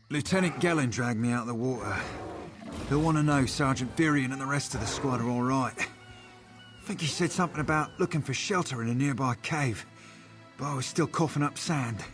Lieutenant Gellin dragged me out of the water. He'll want to know Sergeant Virion and the rest of the squad are all right. I think he said something about looking for shelter in a nearby cave, but I was still coughing up sand.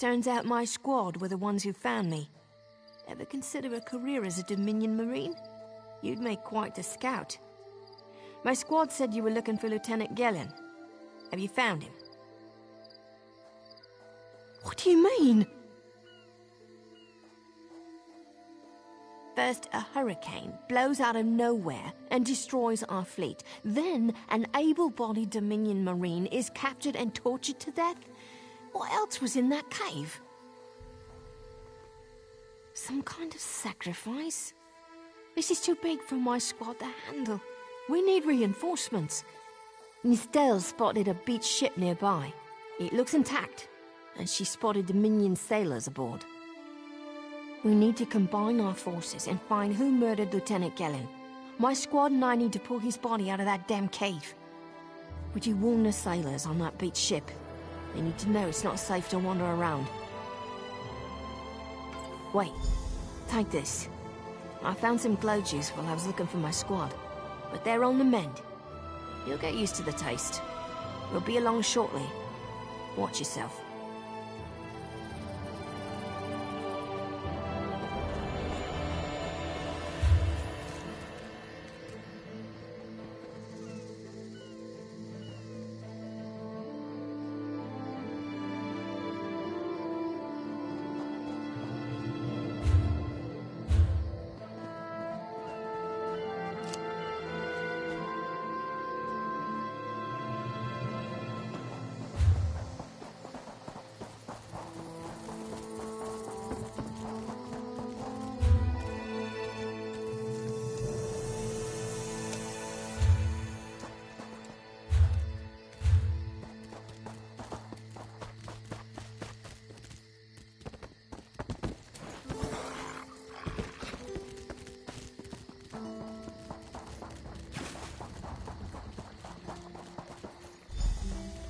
Turns out my squad were the ones who found me. Ever consider a career as a Dominion Marine? You'd make quite a scout. My squad said you were looking for Lieutenant Gellin. Have you found him? What do you mean? First, a hurricane blows out of nowhere and destroys our fleet. Then, an able-bodied Dominion Marine is captured and tortured to death? What else was in that cave? Some kind of sacrifice? This is too big for my squad to handle. We need reinforcements. Nistel spotted a beached ship nearby. It looks intact, and she spotted Dominion sailors aboard. We need to combine our forces and find who murdered Lieutenant Gellin. My squad and I need to pull his body out of that damn cave. Would you warn the sailors on that beached ship? They need to know it's not safe to wander around. Wait, take this. I found some glow juice while I was looking for my squad, but they're on the mend. You'll get used to the taste. We'll be along shortly. Watch yourself.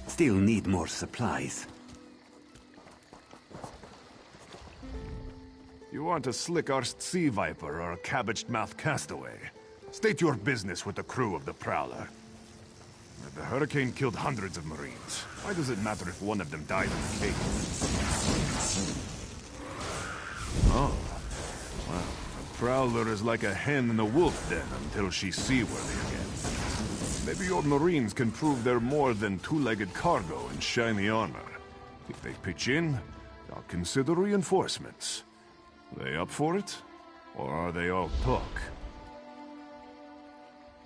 Still need more supplies. You want a slick-arsed sea viper or a cabbage-mouthed castaway? State your business with the crew of the Prowler. The hurricane killed hundreds of Marines. Why does it matter if one of them died in the cave? Oh. Well, a Prowler is like a hen in a wolf den until she's seaworthy again. Maybe your Marines can prove they're more than two-legged cargo in shiny armor. If they pitch in, I'll consider reinforcements. They up for it? Or are they all talk?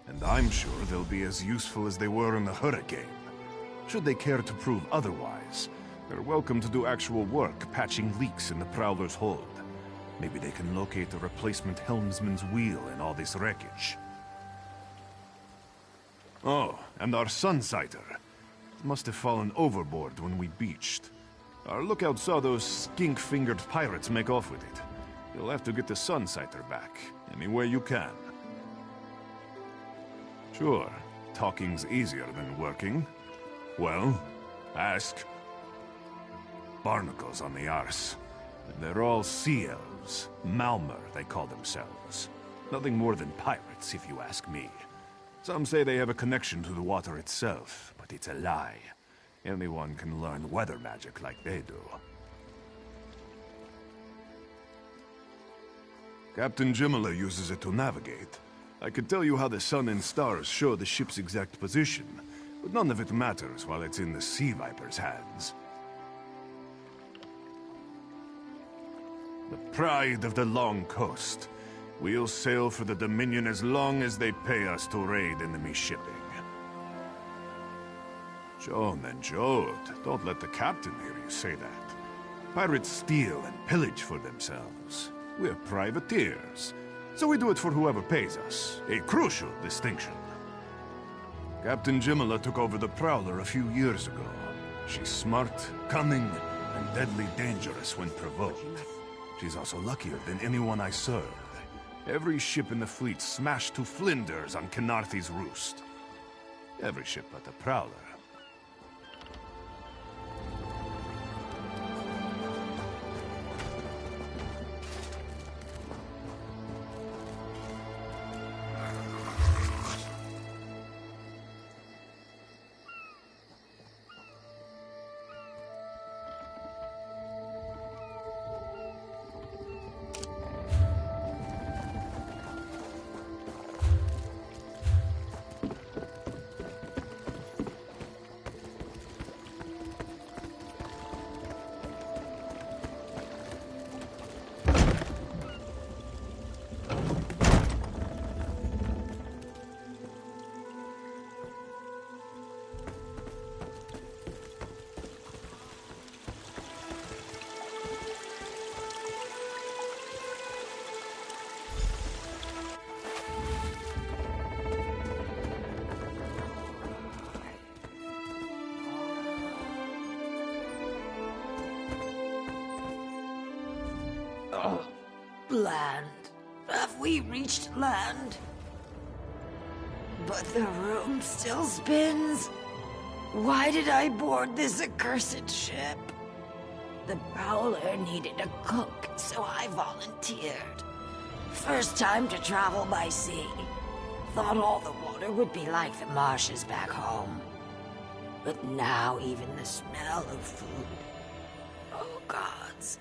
And I'm sure they'll be as useful as they were in the hurricane. Should they care to prove otherwise, they're welcome to do actual work patching leaks in the Prowler's hold. Maybe they can locate a replacement helmsman's wheel in all this wreckage. Oh, and our Sunsighter. Must have fallen overboard when we beached. Our lookout saw those skink-fingered pirates make off with it. You'll have to get the Sunsighter back, any way you can. Sure, talking's easier than working. Well, ask. Barnacles on the arse. They're all sea elves. Malmer, they call themselves. Nothing more than pirates, if you ask me. Some say they have a connection to the water itself, but it's a lie. Anyone can learn weather magic like they do. Captain Jimala uses it to navigate. I could tell you how the sun and stars show the ship's exact position, but none of it matters while it's in the Sea Viper's hands. The pride of the long coast. We'll sail for the Dominion as long as they pay us to raid enemy shipping. Joan and Jode, don't let the captain hear you say that. Pirates steal and pillage for themselves. We're privateers, so we do it for whoever pays us. A crucial distinction. Captain Jimala took over the Prowler a few years ago. She's smart, cunning, and deadly dangerous when provoked. She's also luckier than anyone I served. Every ship in the fleet smashed to flinders on Khenarthi's roost. Every ship but the Prowler. Land. Have we reached land? But the room still spins. Why did I board this accursed ship? The Prowler needed a cook, so I volunteered. First time to travel by sea. Thought all the water would be like the marshes back home. But now even the smell of food. Oh, gods.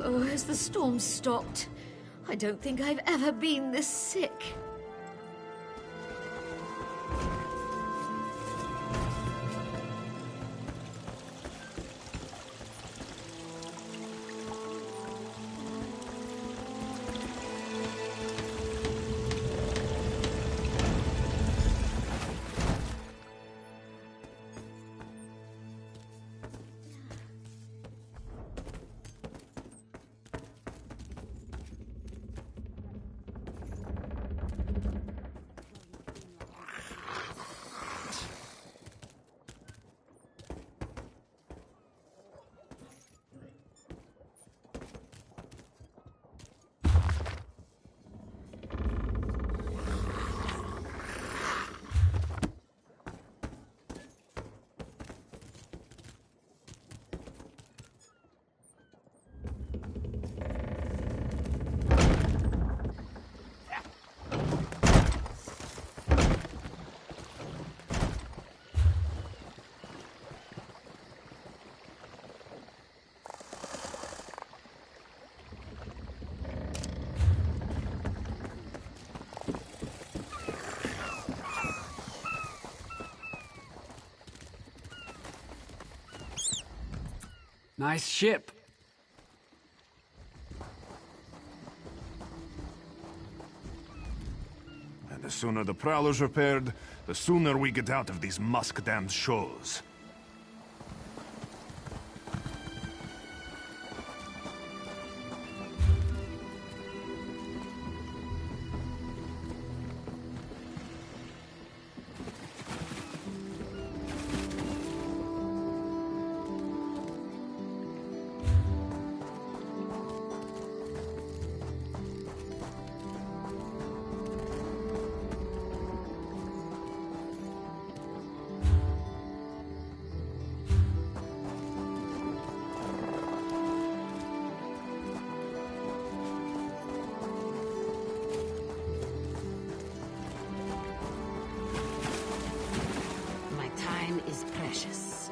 Oh, has the storm stopped? I don't think I've ever been this sick. Nice ship. And the sooner the Prowler's repaired, the sooner we get out of these musk-damned shoals. My time is precious.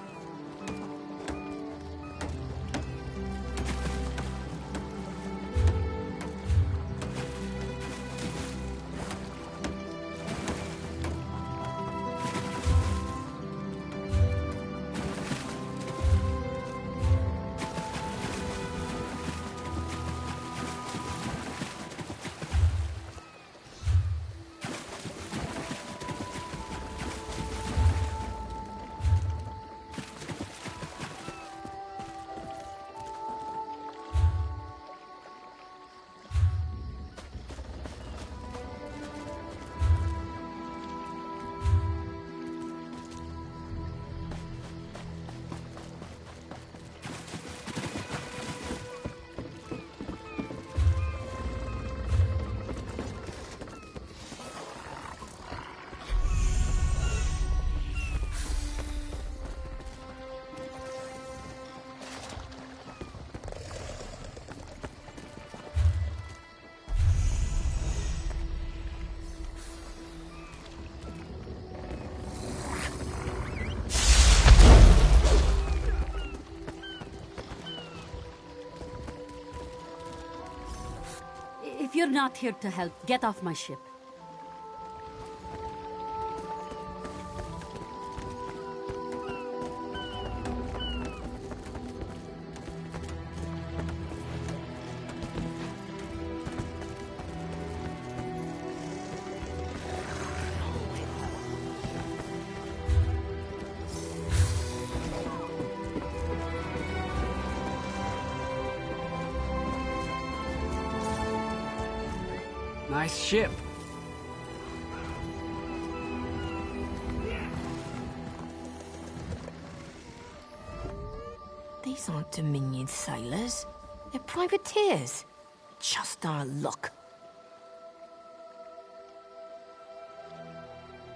If you're not here to help, get off my ship. Nice ship. These aren't Dominion sailors. They're privateers. Just our luck.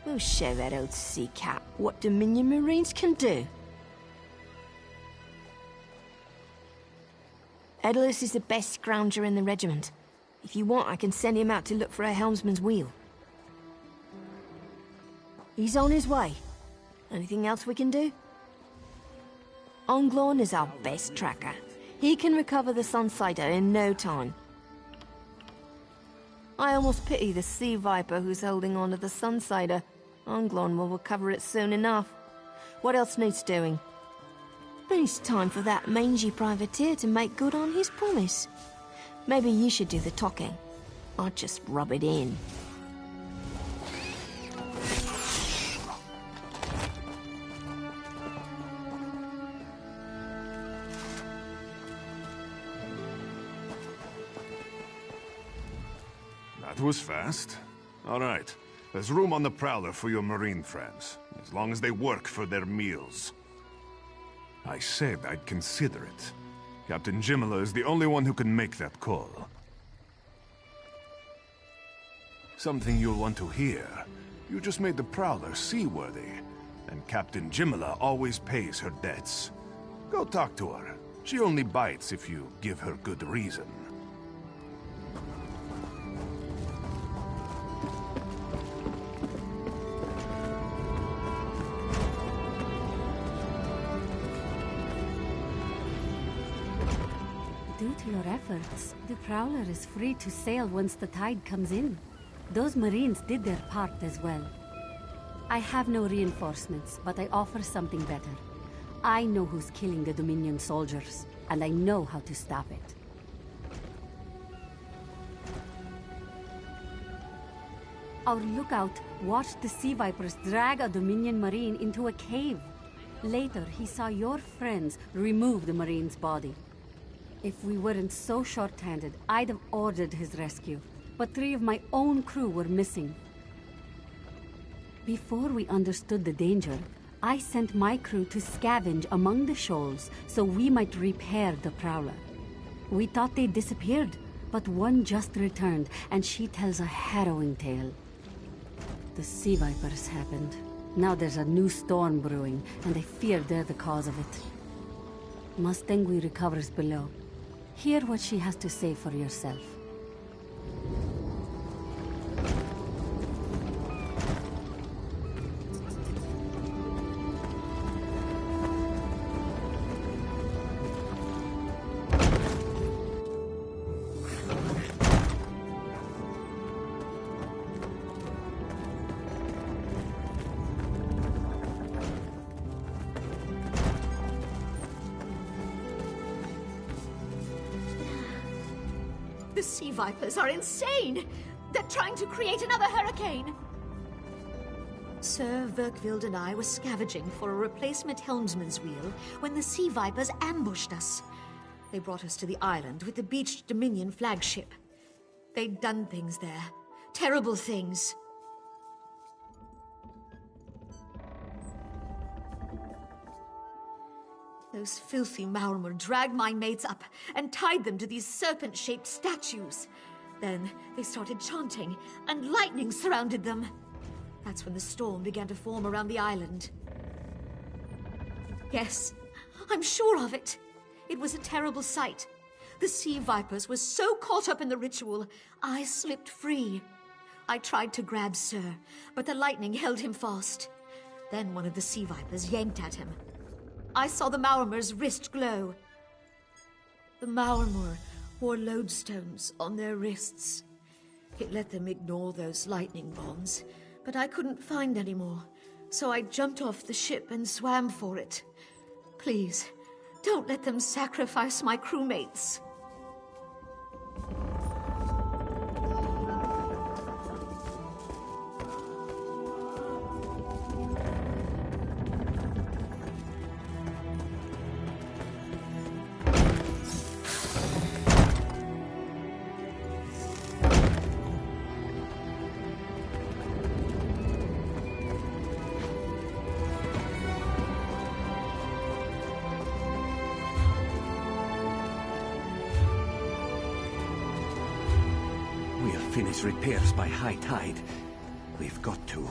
We'll show that old sea cat what Dominion Marines can do. Edalus is the best scrounger in the regiment. If you want, I can send him out to look for a helmsman's wheel. He's on his way. Anything else we can do? Onglorn is our best tracker. He can recover the Sunsider in no time. I almost pity the Sea Viper who's holding on to the Sunsider. Onglorn will recover it soon enough. What else needs doing? Then it's time for that mangy privateer to make good on his promise. Maybe you should do the talking. I'll just rub it in. That was fast. All right. There's room on the Prowler for your Marine friends, as long as they work for their meals. I said I'd consider it. Captain Jimala is the only one who can make that call. Something you'll want to hear. You just made the Prowler seaworthy, and Captain Jimala always pays her debts. Go talk to her. She only bites if you give her good reason. Due to your efforts, the Prowler is free to sail once the tide comes in. Those Marines did their part as well. I have no reinforcements, but I offer something better. I know who's killing the Dominion soldiers, and I know how to stop it. Our lookout watched the Sea Vipers drag a Dominion Marine into a cave. Later, he saw your friends remove the Marine's body. If we weren't so short-handed, I'd have ordered his rescue. But 3 of my own crew were missing. Before we understood the danger, I sent my crew to scavenge among the shoals so we might repair the Prowler. We thought they disappeared, but one just returned, and she tells a harrowing tale. The Sea Vipers happened. Now there's a new storm brewing, and I fear they're the cause of it. Mustangui recovers below. Hear what she has to say for yourself. The Sea Vipers are insane! They're trying to create another hurricane! Sir Verkvild and I were scavenging for a replacement helmsman's wheel when the Sea Vipers ambushed us. They brought us to the island with the beached Dominion flagship. They'd done things there. Terrible things. Those filthy Maormer dragged my mates up and tied them to these serpent-shaped statues. Then they started chanting, and lightning surrounded them. That's when the storm began to form around the island. Yes, I'm sure of it. It was a terrible sight. The Sea Vipers were so caught up in the ritual, I slipped free. I tried to grab Sir, but the lightning held him fast. Then one of the Sea Vipers yanked at him. I saw the Maormer's wrist glow. The Maormer wore lodestones on their wrists. It let them ignore those lightning bonds, but I couldn't find any more, so I jumped off the ship and swam for it. Please, don't let them sacrifice my crewmates. finish repairs by high tide. We've got to.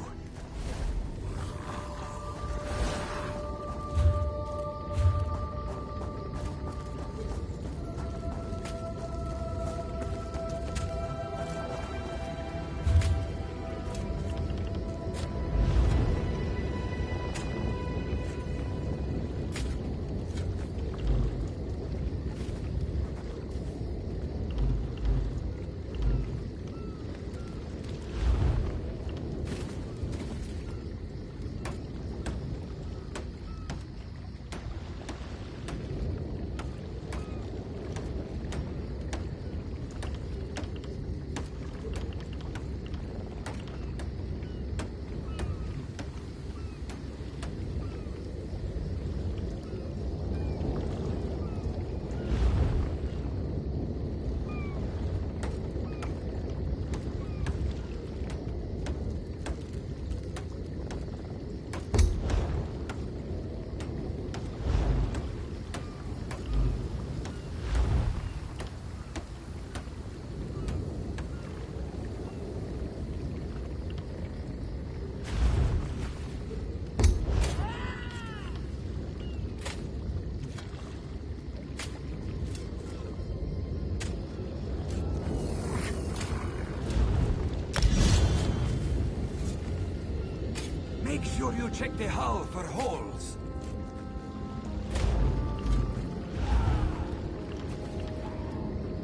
Make sure you check the hull for holes.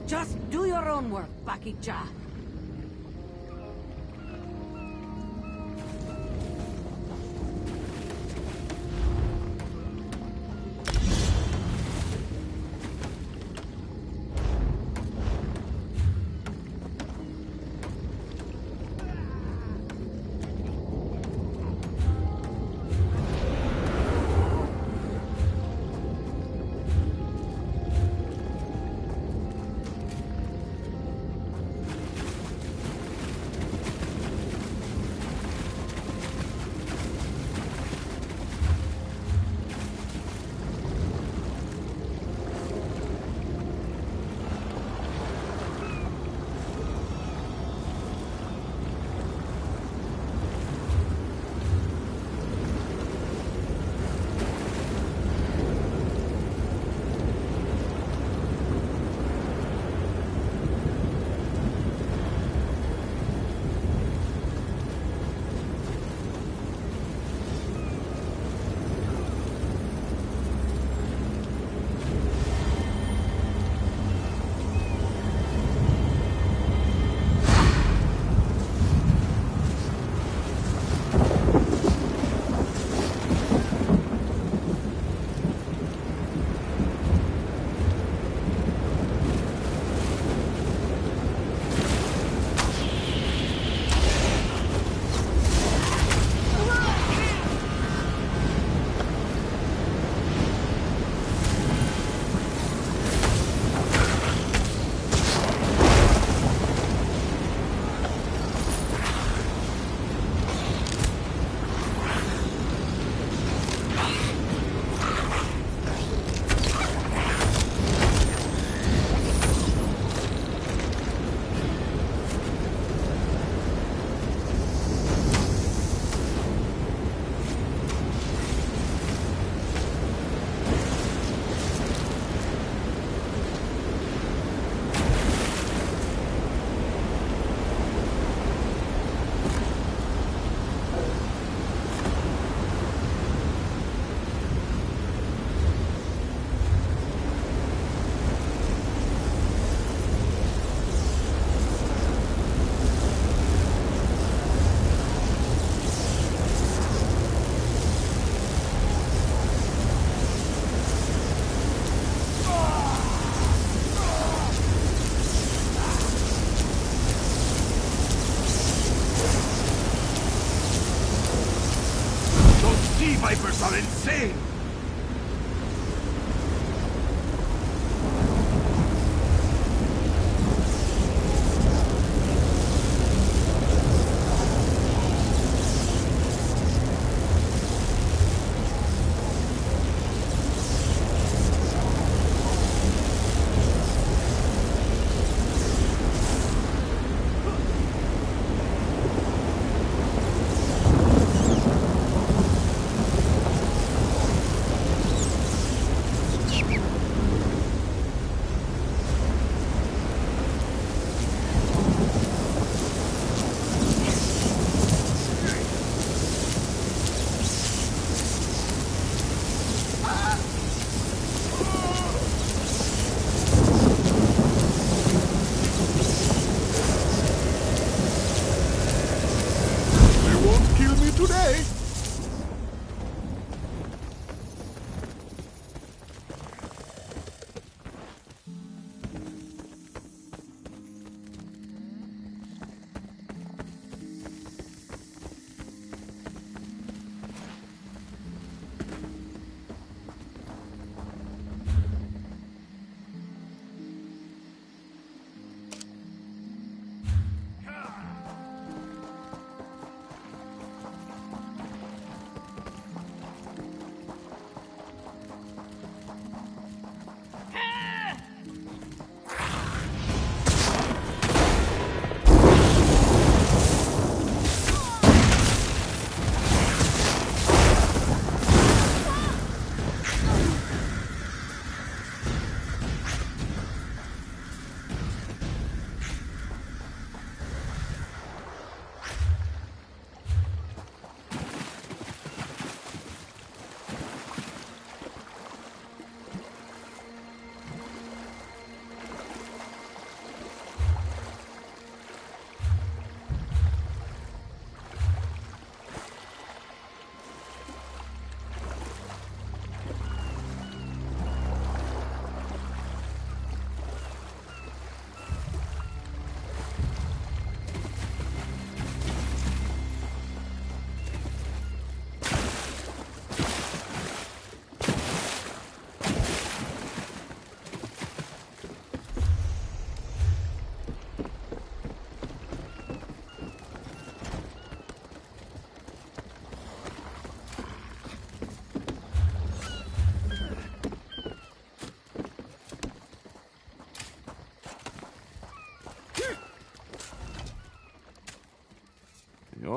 Just do your own work, Bakitcha.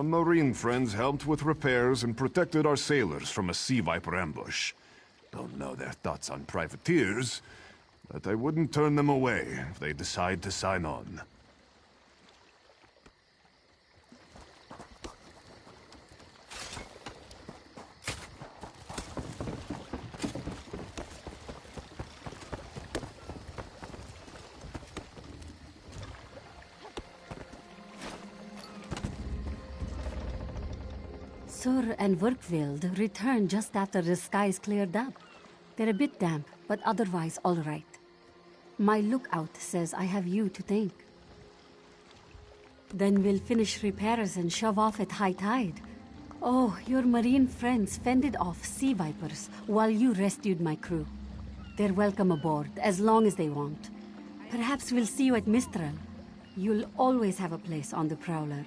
Some Marine friends helped with repairs and protected our sailors from a Sea Viper ambush. Don't know their thoughts on privateers, but I wouldn't turn them away if they decide to sign on. Sur and Werkwild returned just after the skies cleared up. They're a bit damp, but otherwise all right. My lookout says I have you to thank. Then we'll finish repairs and shove off at high tide. Oh, your marine friends fended off Sea Vipers while you rescued my crew. They're welcome aboard, as long as they want. Perhaps we'll see you at Mistral. You'll always have a place on the Prowler.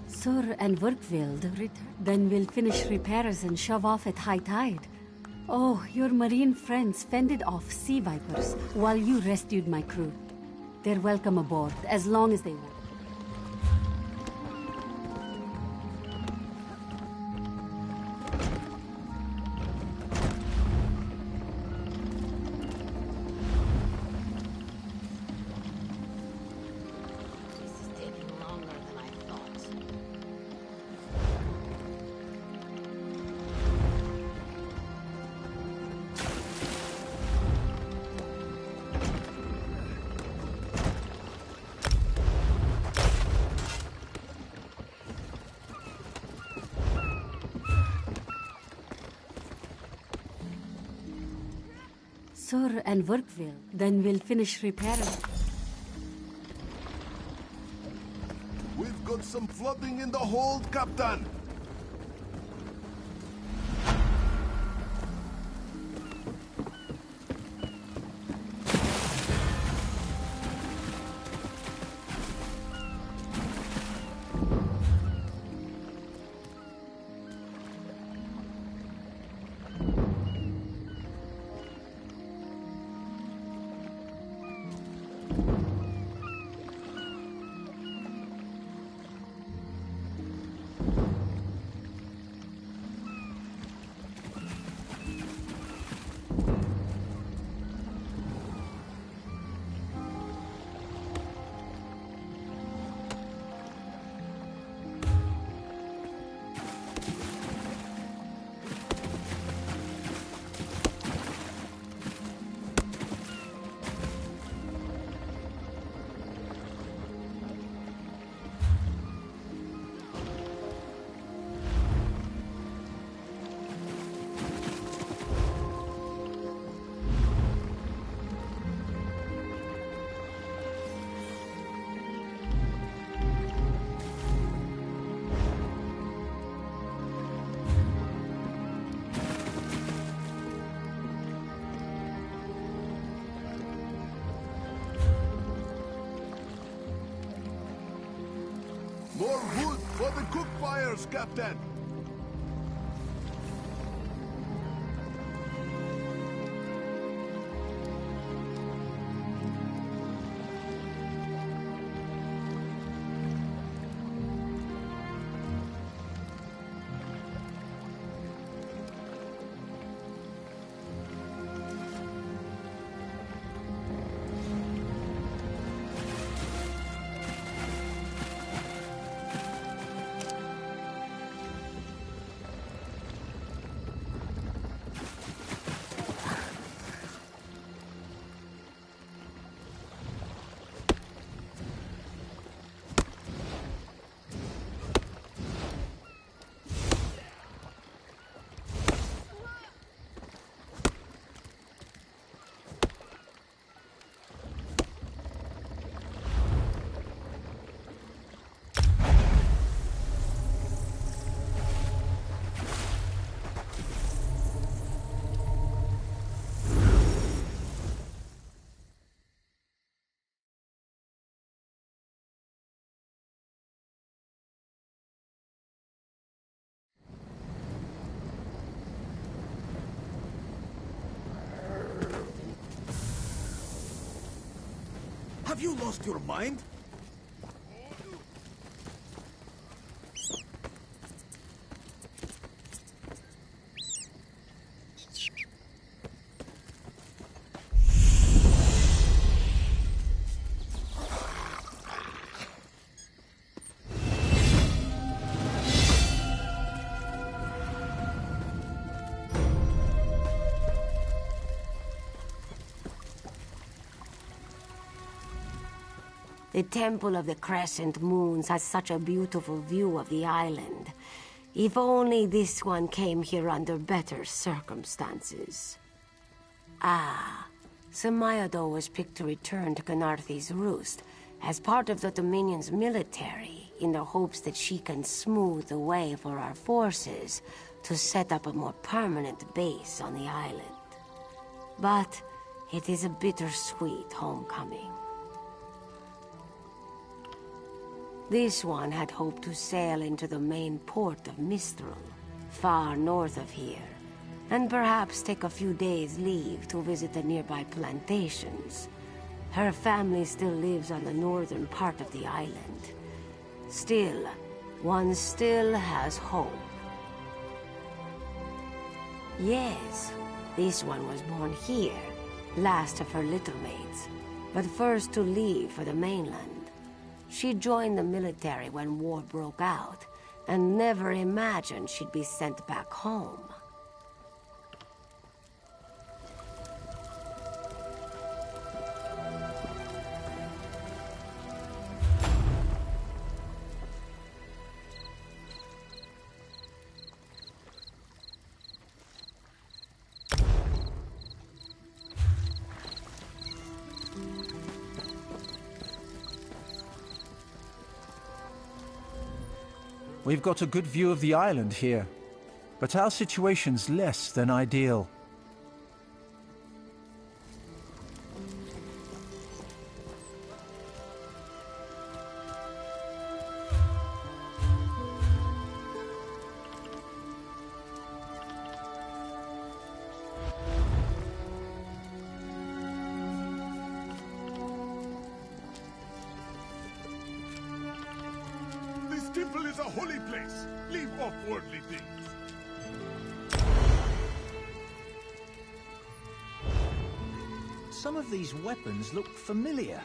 Sur and Werkwild return. Then we'll finish repairs and shove off at high tide. Oh, your marine friends fended off Sea Vipers while you rescued my crew. They're welcome aboard, as long as they want. Sur and Werkwild. Then we'll finish repairing. We've got some flooding in the hold, Captain! More wood for the cook fires, Captain! Have you lost your mind? The Temple of the Crescent Moons has such a beautiful view of the island. If only this one came here under better circumstances. Ah, Samayado was picked to return to Canarthi's Roost as part of the Dominion's military in the hopes that she can smooth the way for our forces to set up a more permanent base on the island. But it is a bittersweet homecoming. This one had hoped to sail into the main port of Mistral, far north of here, and perhaps take a few days' leave to visit the nearby plantations. Her family still lives on the northern part of the island. Still, one still has hope. Yes, this one was born here, last of her little mates, but first to leave for the mainland. She joined the military when war broke out, and never imagined she'd be sent back home. We've got a good view of the island here, but our situation's less than ideal. This temple is a holy place. Leave off worldly things. Some of these weapons look familiar.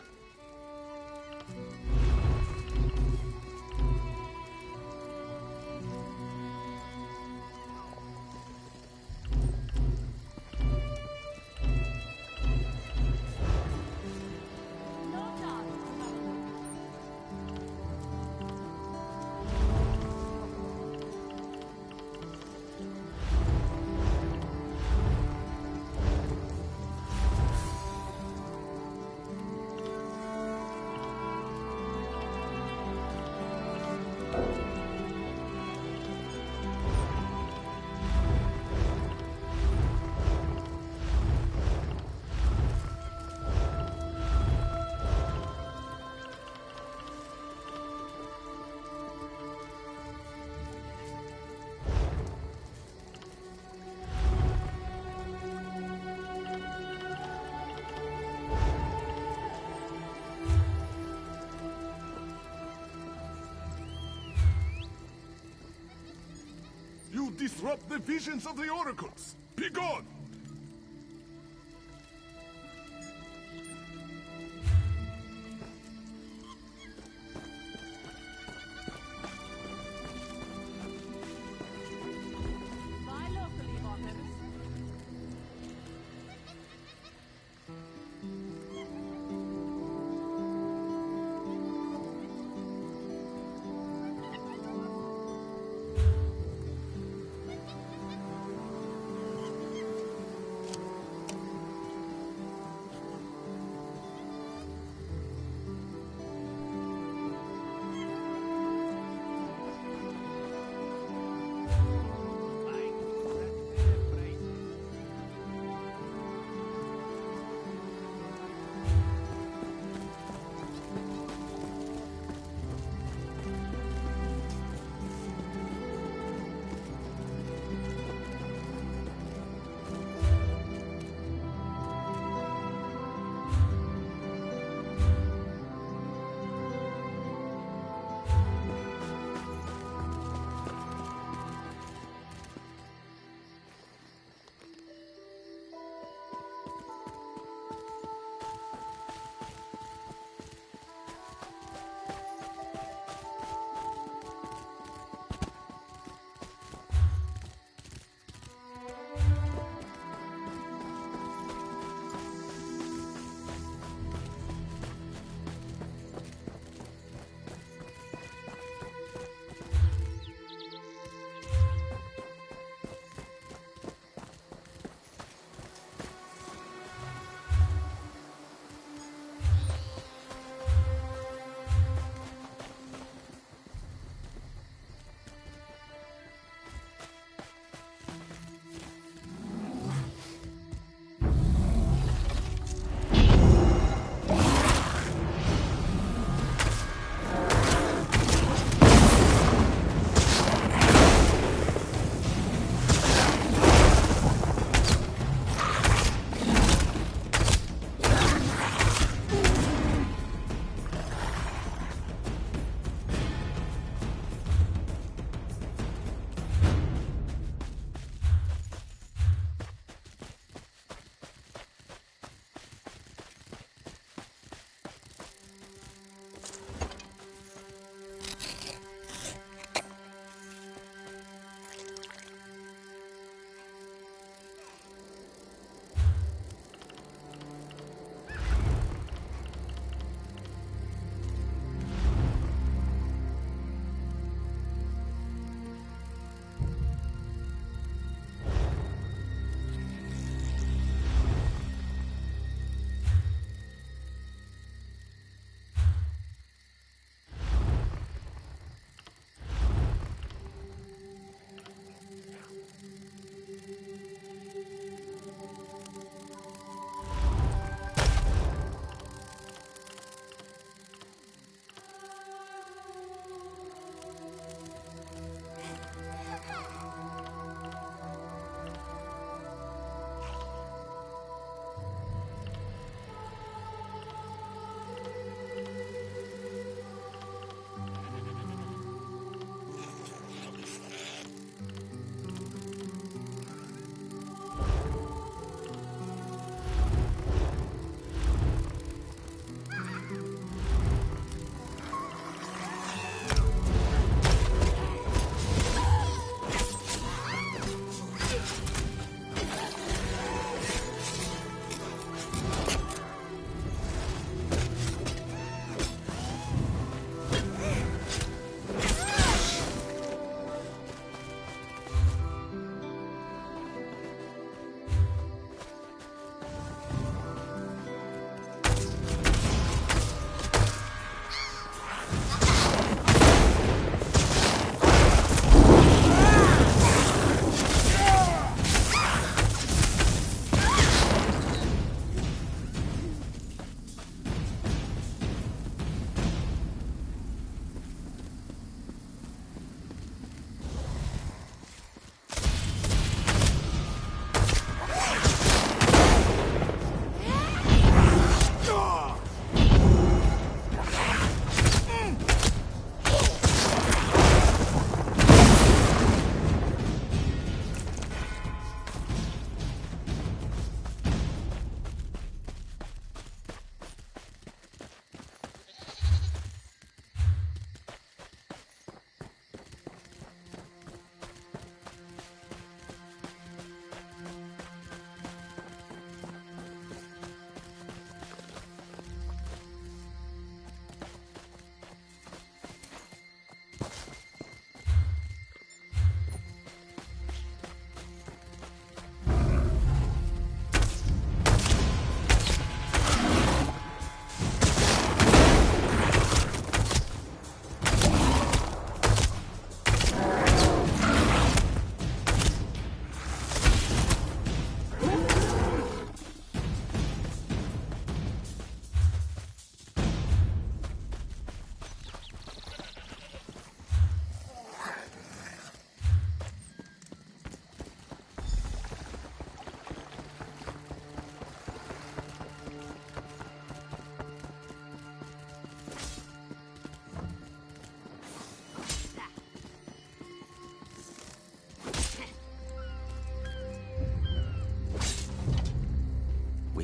You disrupt the visions of the oracles. Be gone!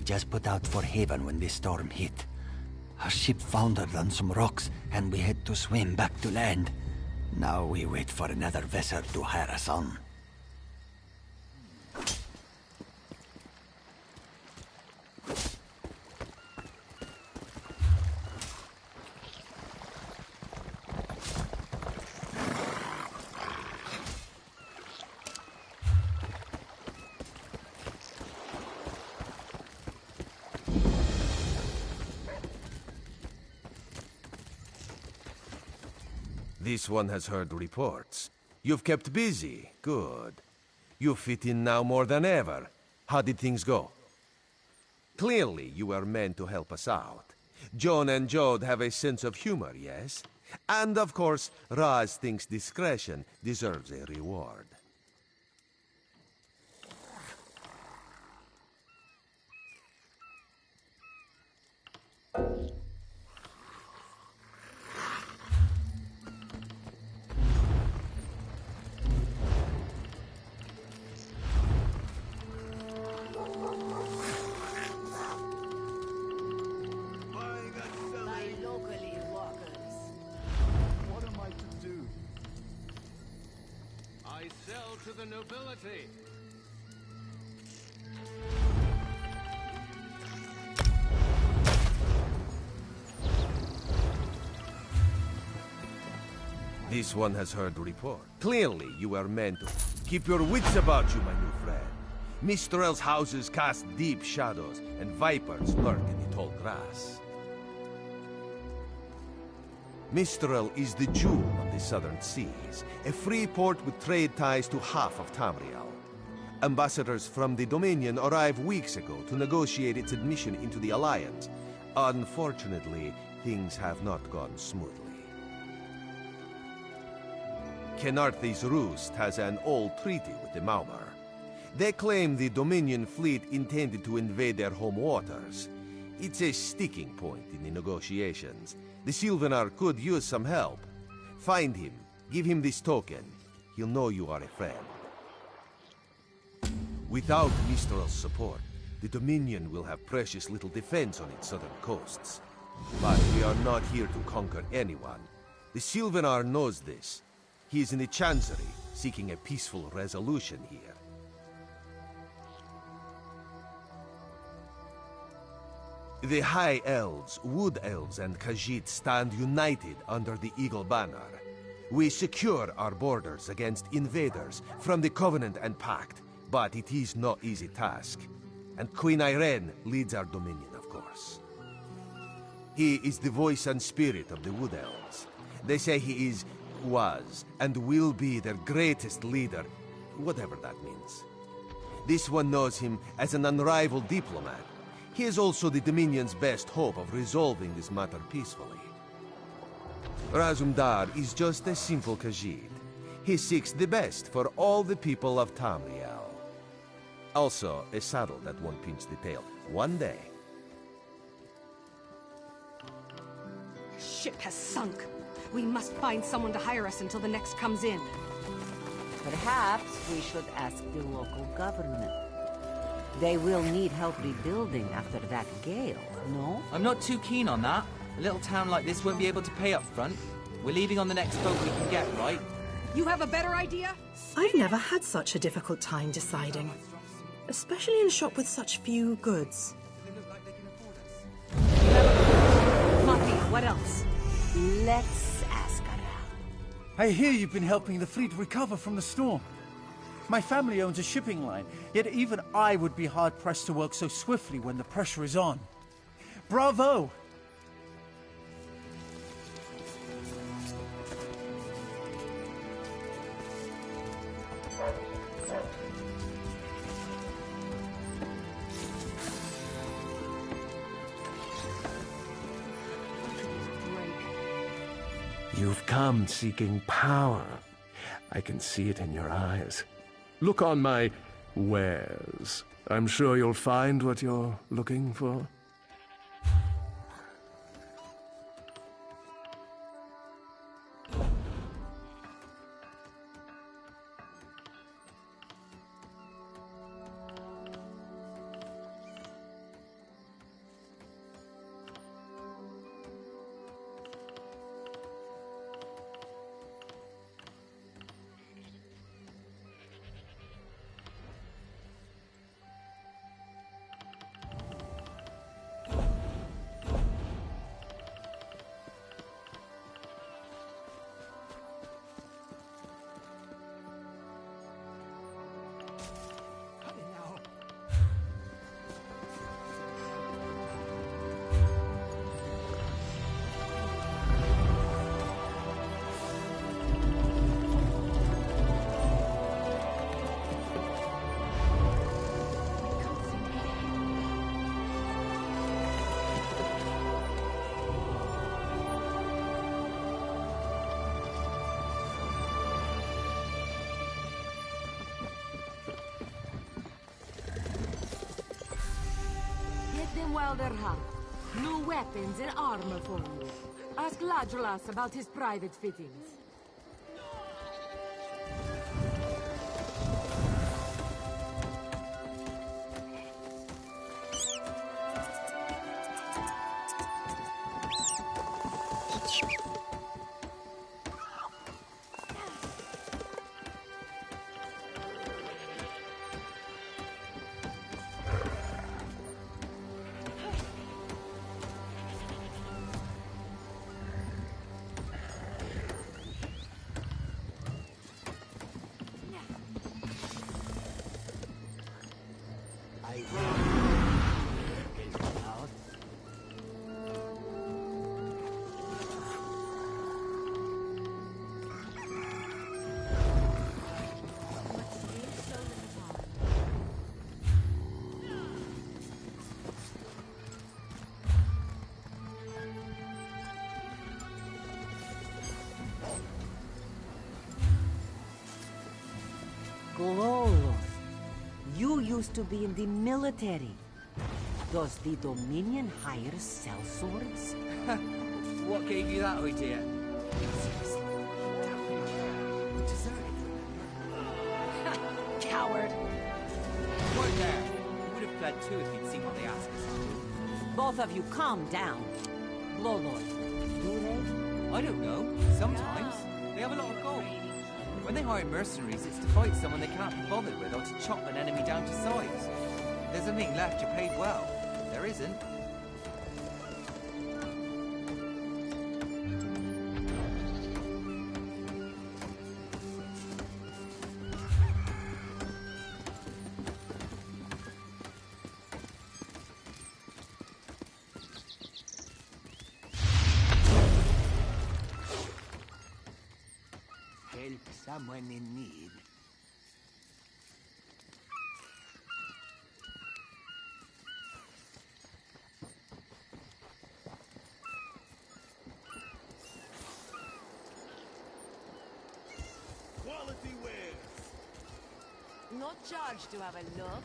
just put out for haven when the storm hit. Our ship foundered on some rocks, and we had to swim back to land. Now we wait for another vessel to hire us on. This one has heard reports. You've kept busy. Good. You fit in now more than ever. How did things go? Clearly, you were meant to help us out. John and Jode have a sense of humor, yes? And of course, Raz thinks discretion deserves a reward. The nobility. This one has heard report. Clearly, you were meant to keep your wits about you, my new friend. Mistral's houses cast deep shadows, and vipers lurk in the tall grass. Mistral is the jewel of the southern seas, a free port with trade ties to half of Tamriel. Ambassadors from the Dominion arrived weeks ago to negotiate its admission into the Alliance. Unfortunately, things have not gone smoothly. Kenarthi's Roost has an old treaty with the Maumar. They claim the Dominion fleet intended to invade their home waters. It's a sticking point in the negotiations. The Sylvanar could use some help. Find him. Give him this token. He'll know you are a friend. Without Mistral's support, the Dominion will have precious little defense on its southern coasts. But we are not here to conquer anyone. The Sylvanar knows this. He is in the Chancery, seeking a peaceful resolution here. The High Elves, Wood Elves, and Khajiit stand united under the Eagle Banner. We secure our borders against invaders from the Covenant and Pact, but it is no easy task. And Queen Irene leads our dominion, of course. He is the voice and spirit of the Wood Elves. They say he was, and will be their greatest leader, whatever that means. This one knows him as an unrivaled diplomat. He is also the Dominion's best hope of resolving this matter peacefully. Razumdar is just a simple Khajiit. He seeks the best for all the people of Tamriel. Also, a saddle that won't pinch the tail. One day. The ship has sunk. We must find someone to hire us until the next comes in. Perhaps we should ask the local government. They will need help rebuilding after that gale, no? I'm not too keen on that. A little town like this won't be able to pay up front. We're leaving on the next boat we can get, right? You have a better idea? I've never had such a difficult time deciding. Especially in a shop with such few goods. Mati, what else? Let's ask around. I hear you've been helping the fleet recover from the storm. My family owns a shipping line, yet even I would be hard-pressed to work so swiftly when the pressure is on. Bravo! You've come seeking power. I can see it in your eyes. Look on my wares. I'm sure you'll find what you're looking for. them while they're hot. New weapons and armor for you. Ask Ladrolas about his private fittings. Glolo, you used to be in the military. Does the Dominion hire sellswords? What gave you that idea? Coward! Weren't there. We would have fled too if you'd seen what they asked us to do. Both of you calm down. Glolo, do they? I don't know. Sometimes. They have a lot of gold. When they hire mercenaries, it's to fight someone they can't be bothered with or to chop an enemy down to size. If there's anything left, you're paid well. There isn't. Help someone in need. Quality wares. Not charged to have a look.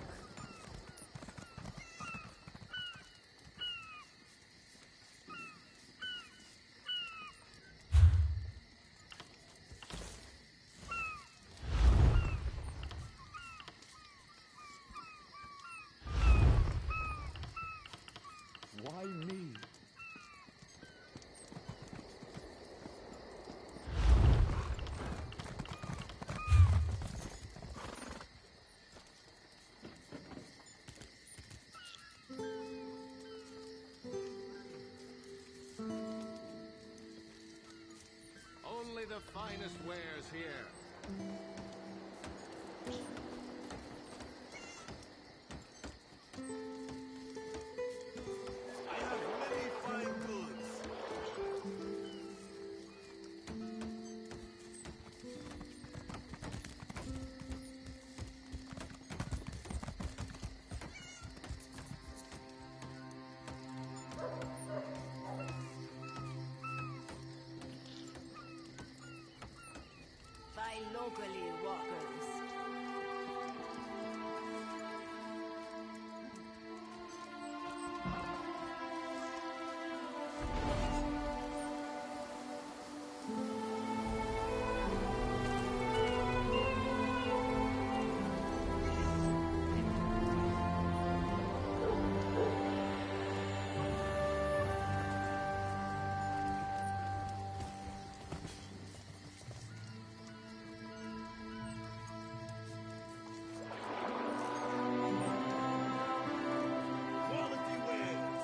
Why me? Only the finest wares here. I have many fine goods. By locally walkers. Quality wares.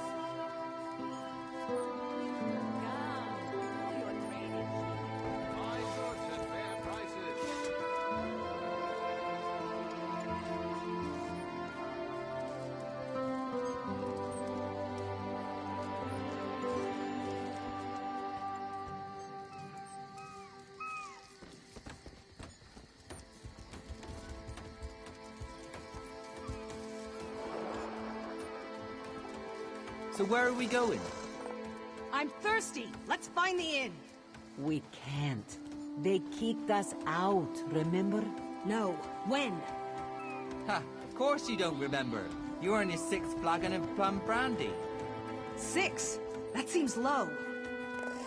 Fine goods at fair prices. So where are we going? I'm thirsty. Let's find the inn. We can't. They kicked us out, remember? No. When? Ha! Of course you don't remember. You're on your 6th flagon of plum brandy. 6? That seems low.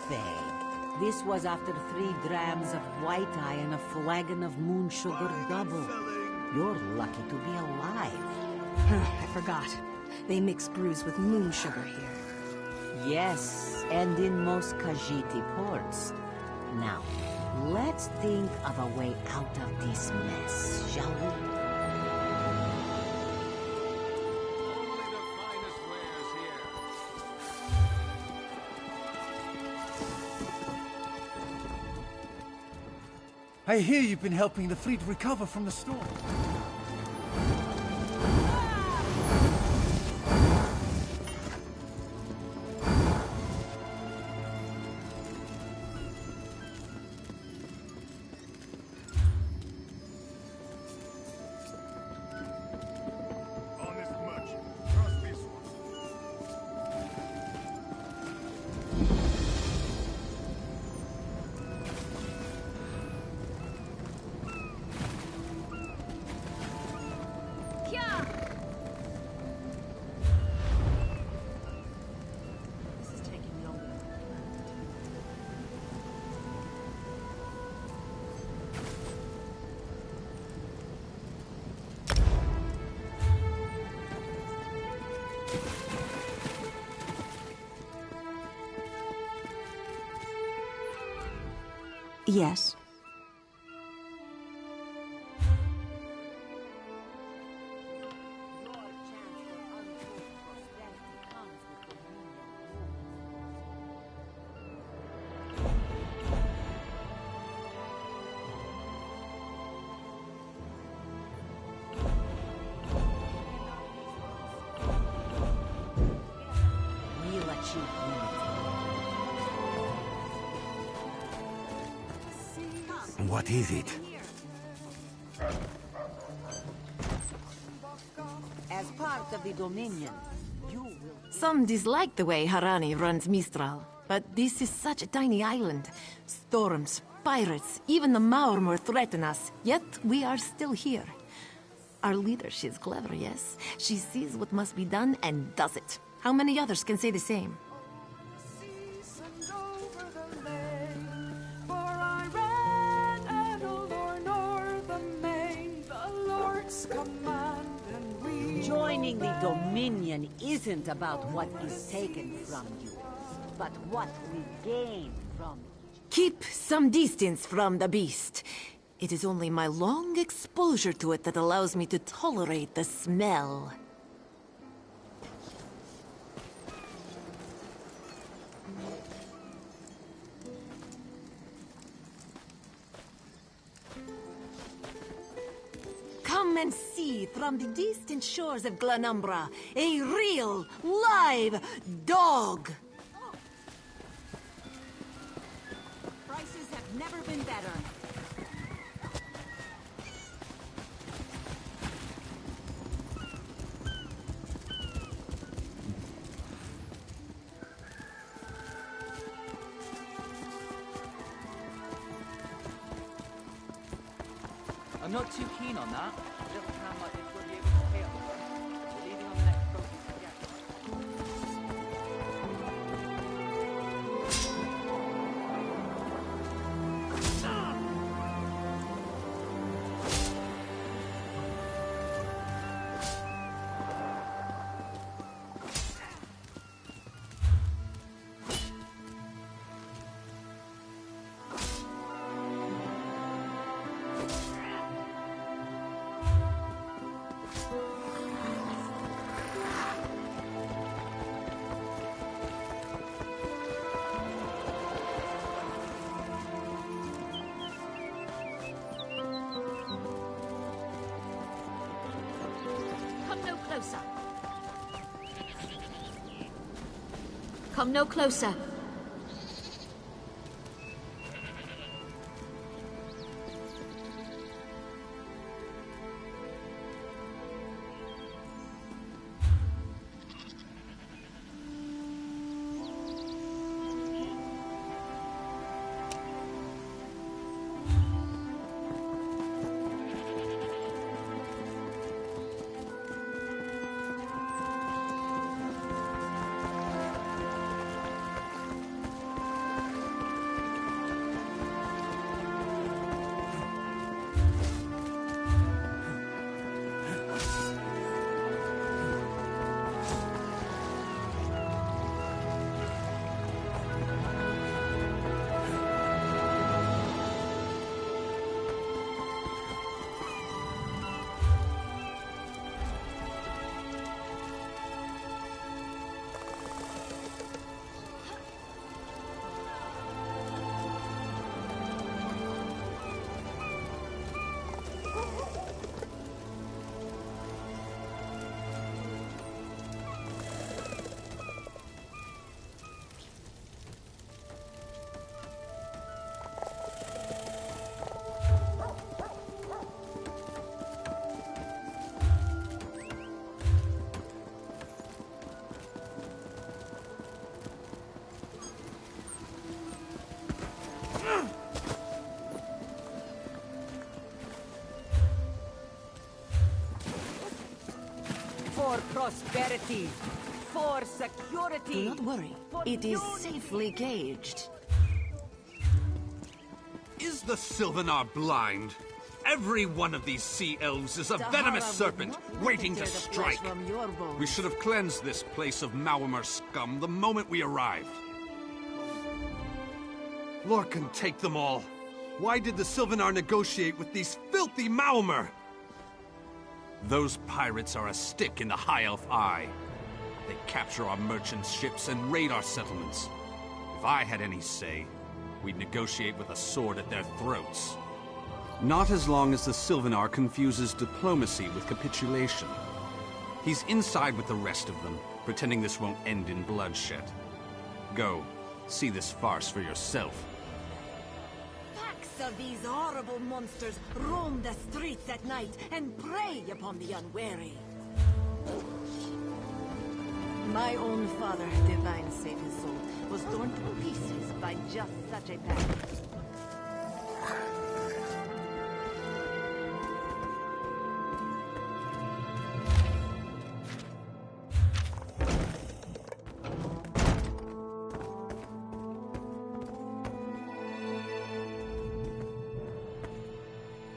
Faye, this was after 3 drams of white eye and a flagon of moon sugar double. You're lucky to be alive. I forgot. They mix brews with moon sugar here. Yes, and in most Khajiit ports. Now, let's think of a way out of this mess, shall we? I hear you've been helping the fleet recover from the storm. Honest merchant, trust this one. This is taking longer. Yes. We'll achieve unity. What is it? As part of the Dominion, you will... Some dislike the way Harani runs Mistral, but this is such a tiny island. Storms, pirates, even the Maormor threaten us, yet we are still here. Our leader, she's clever, yes. She sees what must be done and does it. How many others can say the same? Joining the Dominion isn't about what is taken from you, but what we gain from it. Keep some distance from the beast. It is only my long exposure to it that allows me to tolerate the smell. Come and see from the distant shores of Glanumbra a real, live dog! Prices have never been better. I'm not too keen on that. It doesn't sound like this will be able to pay off. We're leaving on the next boat together. Come no closer. Come no closer. For prosperity. For security. Do not worry. It is safely caged. Is the Sylvanar blind? Every one of these sea elves is a venomous serpent waiting to strike. We should have cleansed this place of Maormer scum the moment we arrived. Lorcan, take them all. Why did the Sylvanar negotiate with these filthy Maormer? Those pirates are a stick in the High Elf eye. They capture our merchants' ships and raid our settlements. If I had any say, we'd negotiate with a sword at their throats. Not as long as the Sylvanar confuses diplomacy with capitulation. He's inside with the rest of them, pretending this won't end in bloodshed. Go, see this farce for yourself. Packs of these horrible monsters roam the streets at night and prey upon the unwary. My own father, divine save his soul, was torn to pieces by just such a pack.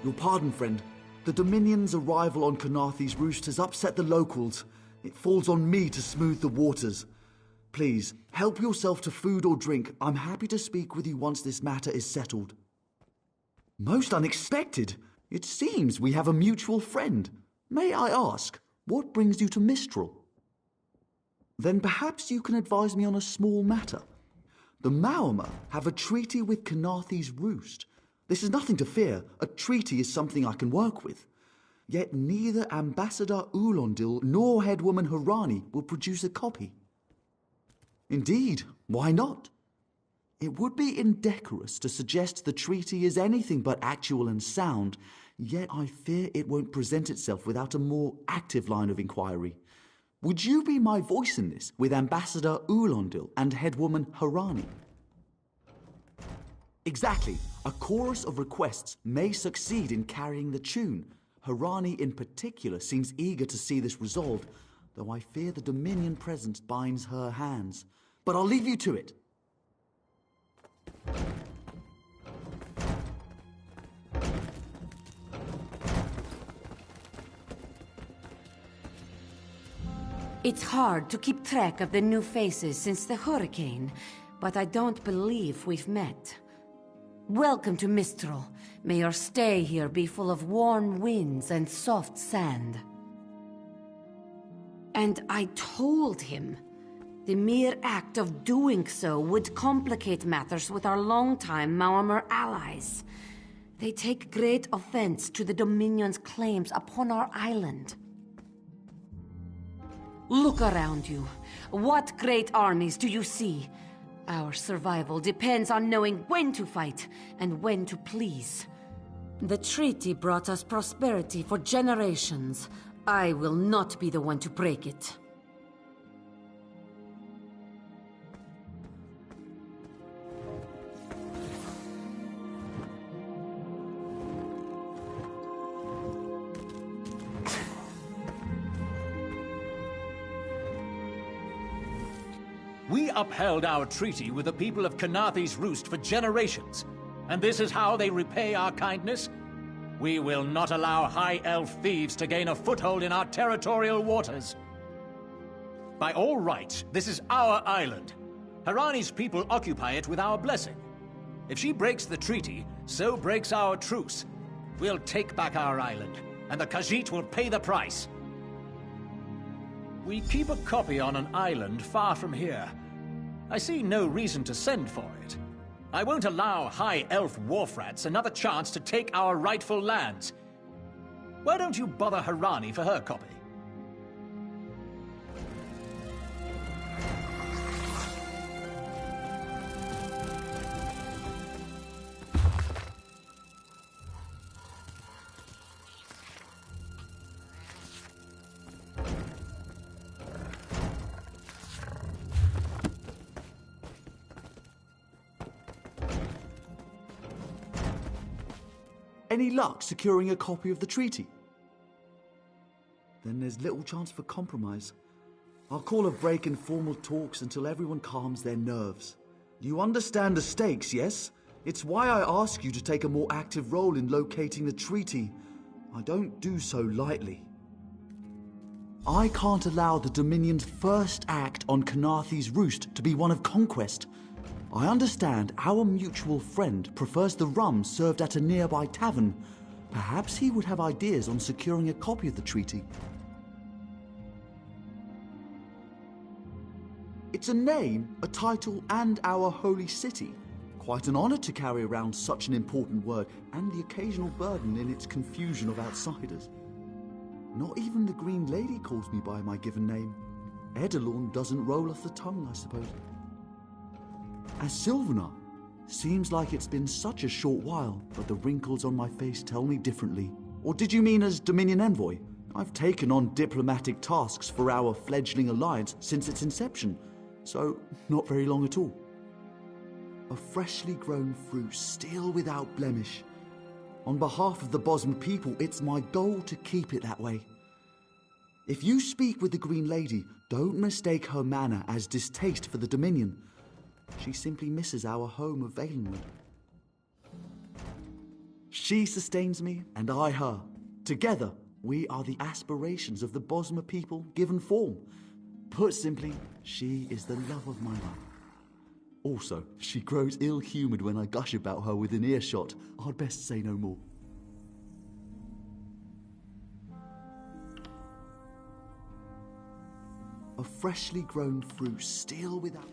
Your pardon, friend. The Dominion's arrival on Kanathe's roost has upset the locals. It falls on me to smooth the waters. Please, help yourself to food or drink. I'm happy to speak with you once this matter is settled. Most unexpected. It seems we have a mutual friend. May I ask, what brings you to Mistral? Then perhaps you can advise me on a small matter. The Maormer have a treaty with Kanathe's roost. This is nothing to fear. A treaty is something I can work with. Yet neither Ambassador Ulondil nor Headwoman Harani will produce a copy. Indeed, why not? It would be indecorous to suggest the treaty is anything but actual and sound, yet I fear it won't present itself without a more active line of inquiry. Would you be my voice in this with Ambassador Ulondil and Headwoman Harani? Exactly. A chorus of requests may succeed in carrying the tune. Harani in particular seems eager to see this resolved, though I fear the Dominion presence binds her hands. But I'll leave you to it. It's hard to keep track of the new faces since the hurricane, but I don't believe we've met. Welcome to Mistral. May your stay here be full of warm winds and soft sand. And I told him the mere act of doing so would complicate matters with our longtime Maormer allies. They take great offense to the Dominion's claims upon our island. Look around you. What great armies do you see? Our survival depends on knowing when to fight and when to please. The treaty brought us prosperity for generations. I will not be the one to break it. We upheld our treaty with the people of Kanathe's Roost for generations, and this is how they repay our kindness? We will not allow High Elf thieves to gain a foothold in our territorial waters. By all rights, this is our island. Harani's people occupy it with our blessing. If she breaks the treaty, so breaks our truce. We'll take back our island, and the Khajiit will pay the price. We keep a copy on an island far from here. I see no reason to send for it. I won't allow High Elf wharf rats another chance to take our rightful lands. Why don't you bother Harani for her copy? Any luck securing a copy of the treaty? then there's little chance for compromise. I'll call a break in formal talks until everyone calms their nerves. You understand the stakes, yes? It's why I ask you to take a more active role in locating the treaty. I don't do so lightly. I can't allow the Dominion's first act on Kanathe's Roost to be one of conquest. I understand our mutual friend prefers the rum served at a nearby tavern. Perhaps he would have ideas on securing a copy of the treaty. It's a name, a title, and our holy city. Quite an honor to carry around such an important word, and the occasional burden in its confusion of outsiders. Not even the Green Lady calls me by my given name. Edelorn doesn't roll off the tongue, I suppose. As Sylvanar, seems like it's been such a short while, but the wrinkles on my face tell me differently. Or did you mean as Dominion Envoy? I've taken on diplomatic tasks for our fledgling alliance since its inception, so not very long at all. A freshly grown fruit still without blemish. On behalf of the Bosmer people, it's my goal to keep it that way. If you speak with the Green Lady, don't mistake her manner as distaste for the Dominion. She simply misses our home of Valenwood. She sustains me, and I her. Together, we are the aspirations of the Bosmer people given form. Put simply, she is the love of my life. Also, she grows ill-humoured when I gush about her within earshot. I'd best say no more. A freshly grown fruit still without...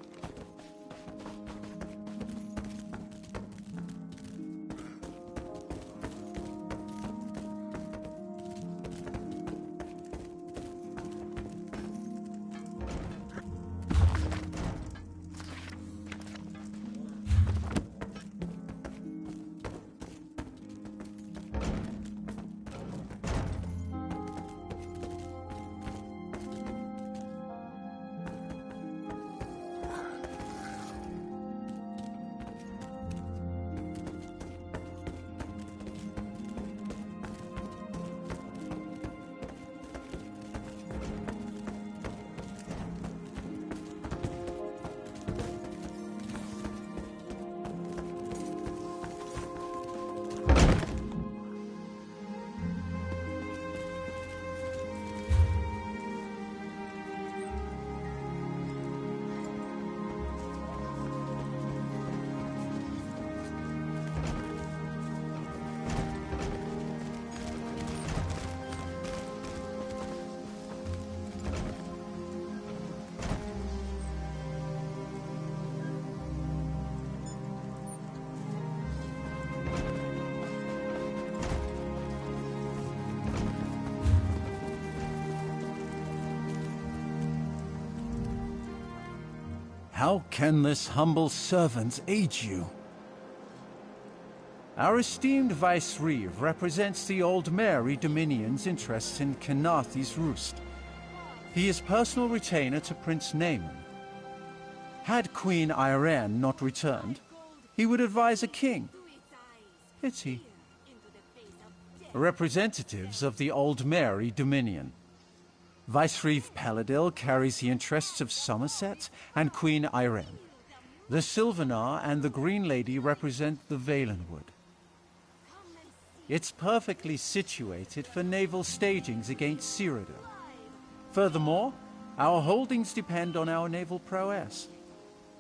How can this humble servant aid you? Our esteemed Vice Reeve represents the Old Mary Dominion's interests in Kanathe's Roost. He is personal retainer to Prince Naaman. Had Queen Ayrenn not returned, he would advise a king. Pity. Representatives of the Old Mary Dominion. Vice Reeve Paladil carries the interests of Somerset and Queen Ayrenn. The Sylvanar and the Green Lady represent the Valenwood. It's perfectly situated for naval stagings against Cyrodiil. Furthermore, our holdings depend on our naval prowess.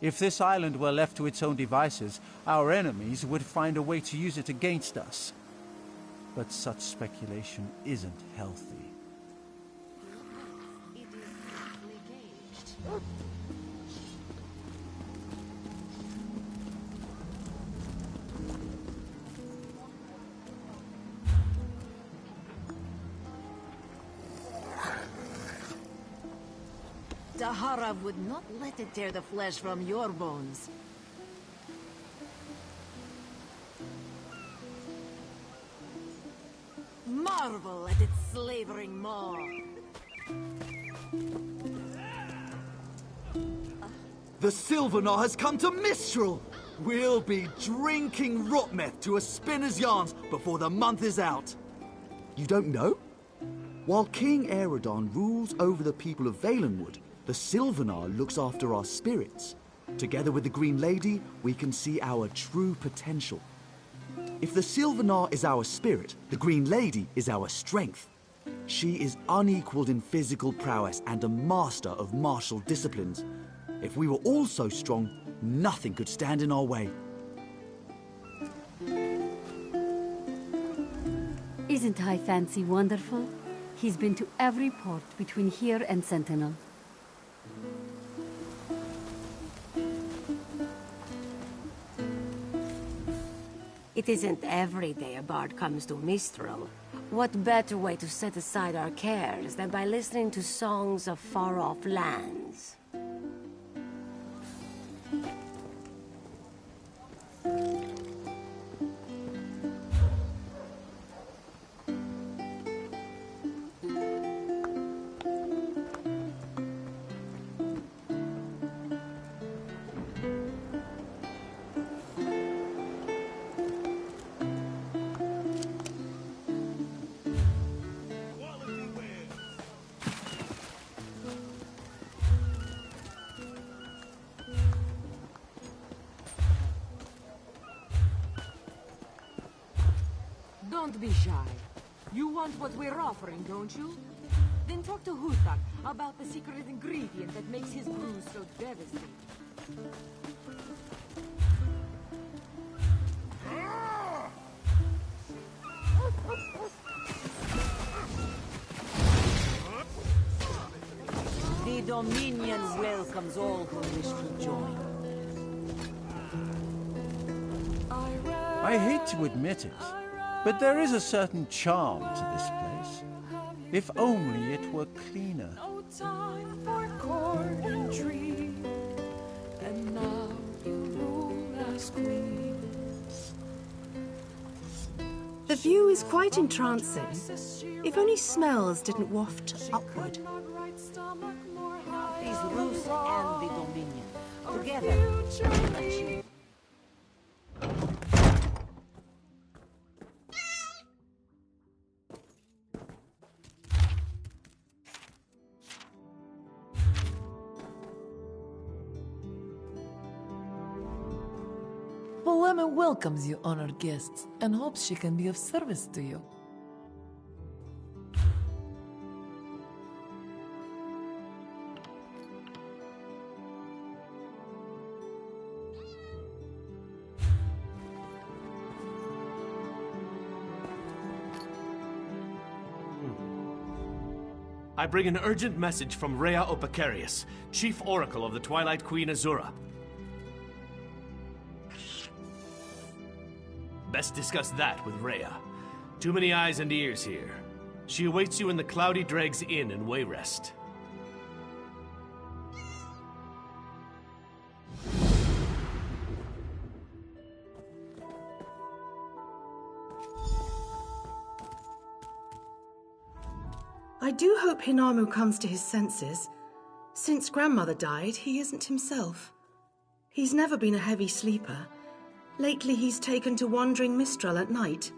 If this island were left to its own devices, our enemies would find a way to use it against us. But such speculation isn't healthy. Dahara would not let it tear the flesh from your bones. Marvel at its slavering maw. The Sylvanar has come to Mistral! We'll be drinking rotmeth to a spinner's yarns before the month is out. You don't know? While King Aerodon rules over the people of Valenwood, the Sylvanar looks after our spirits. Together with the Green Lady, we can see our true potential. If the Sylvanar is our spirit, the Green Lady is our strength. She is unequaled in physical prowess and a master of martial disciplines. If we were all so strong, nothing could stand in our way. Isn't High Fancy wonderful? He's been to every port between here and Sentinel. It isn't every day a bard comes to Mistral. What better way to set aside our cares than by listening to songs of far-off lands? Don't be shy. You want what we're offering, don't you? Then talk to Huthak about the secret ingredient that makes his brew so devastating. The Dominion welcomes all who wish to join. I hate to admit it, but there is a certain charm to this place. If only it were cleaner. No time for court and tree, and now you rule as queens. The view is quite entrancing, if only smells didn't waft upward. These Rus and the Dominion, together, achieve. Polema welcomes you, honored guests, and hopes she can be of service to you. I bring an urgent message from Rhea Opacarius, Chief Oracle of the Twilight Queen Azura. Best discuss that with Rhea. Too many eyes and ears here. She awaits you in the Cloudy Dregs Inn in Wayrest. I do hope Hinamu comes to his senses. Since Grandmother died, he isn't himself. He's never been a heavy sleeper. Lately, he's taken to wandering Mistral at night.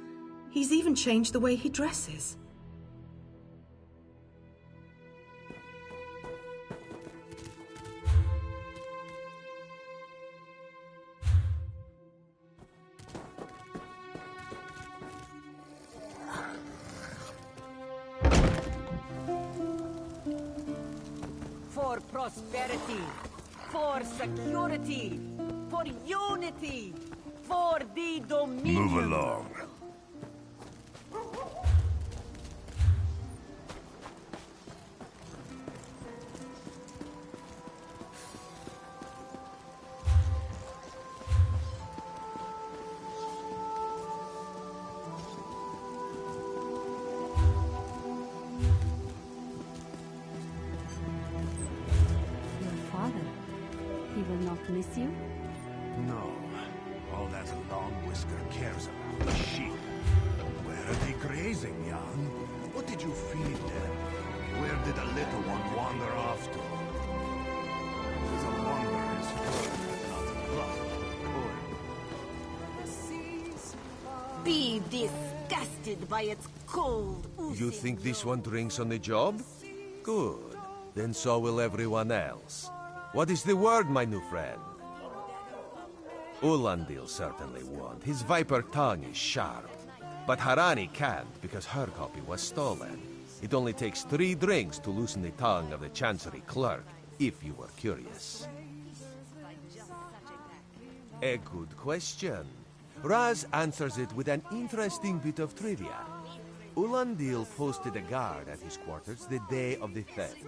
He's even changed the way he dresses. For prosperity, for security, for unity, for the Dominion. Move along. Miss you? No. All that long whisker cares about is sheep. Where are they grazing, young? What did you feed them? Where did the little one wander off to? It's a wonder his fur had not rotted or coiled. Be this disgusted by its cold, You think this one drinks on the job? Good. Then so will everyone else. What is the word, my new friend? Ulandil certainly won't. His viper tongue is sharp. But Harani can't, because her copy was stolen. It only takes 3 drinks to loosen the tongue of the Chancery clerk, if you were curious. A good question. Raz answers it with an interesting bit of trivia. Ulandil posted a guard at his quarters the day of the theft.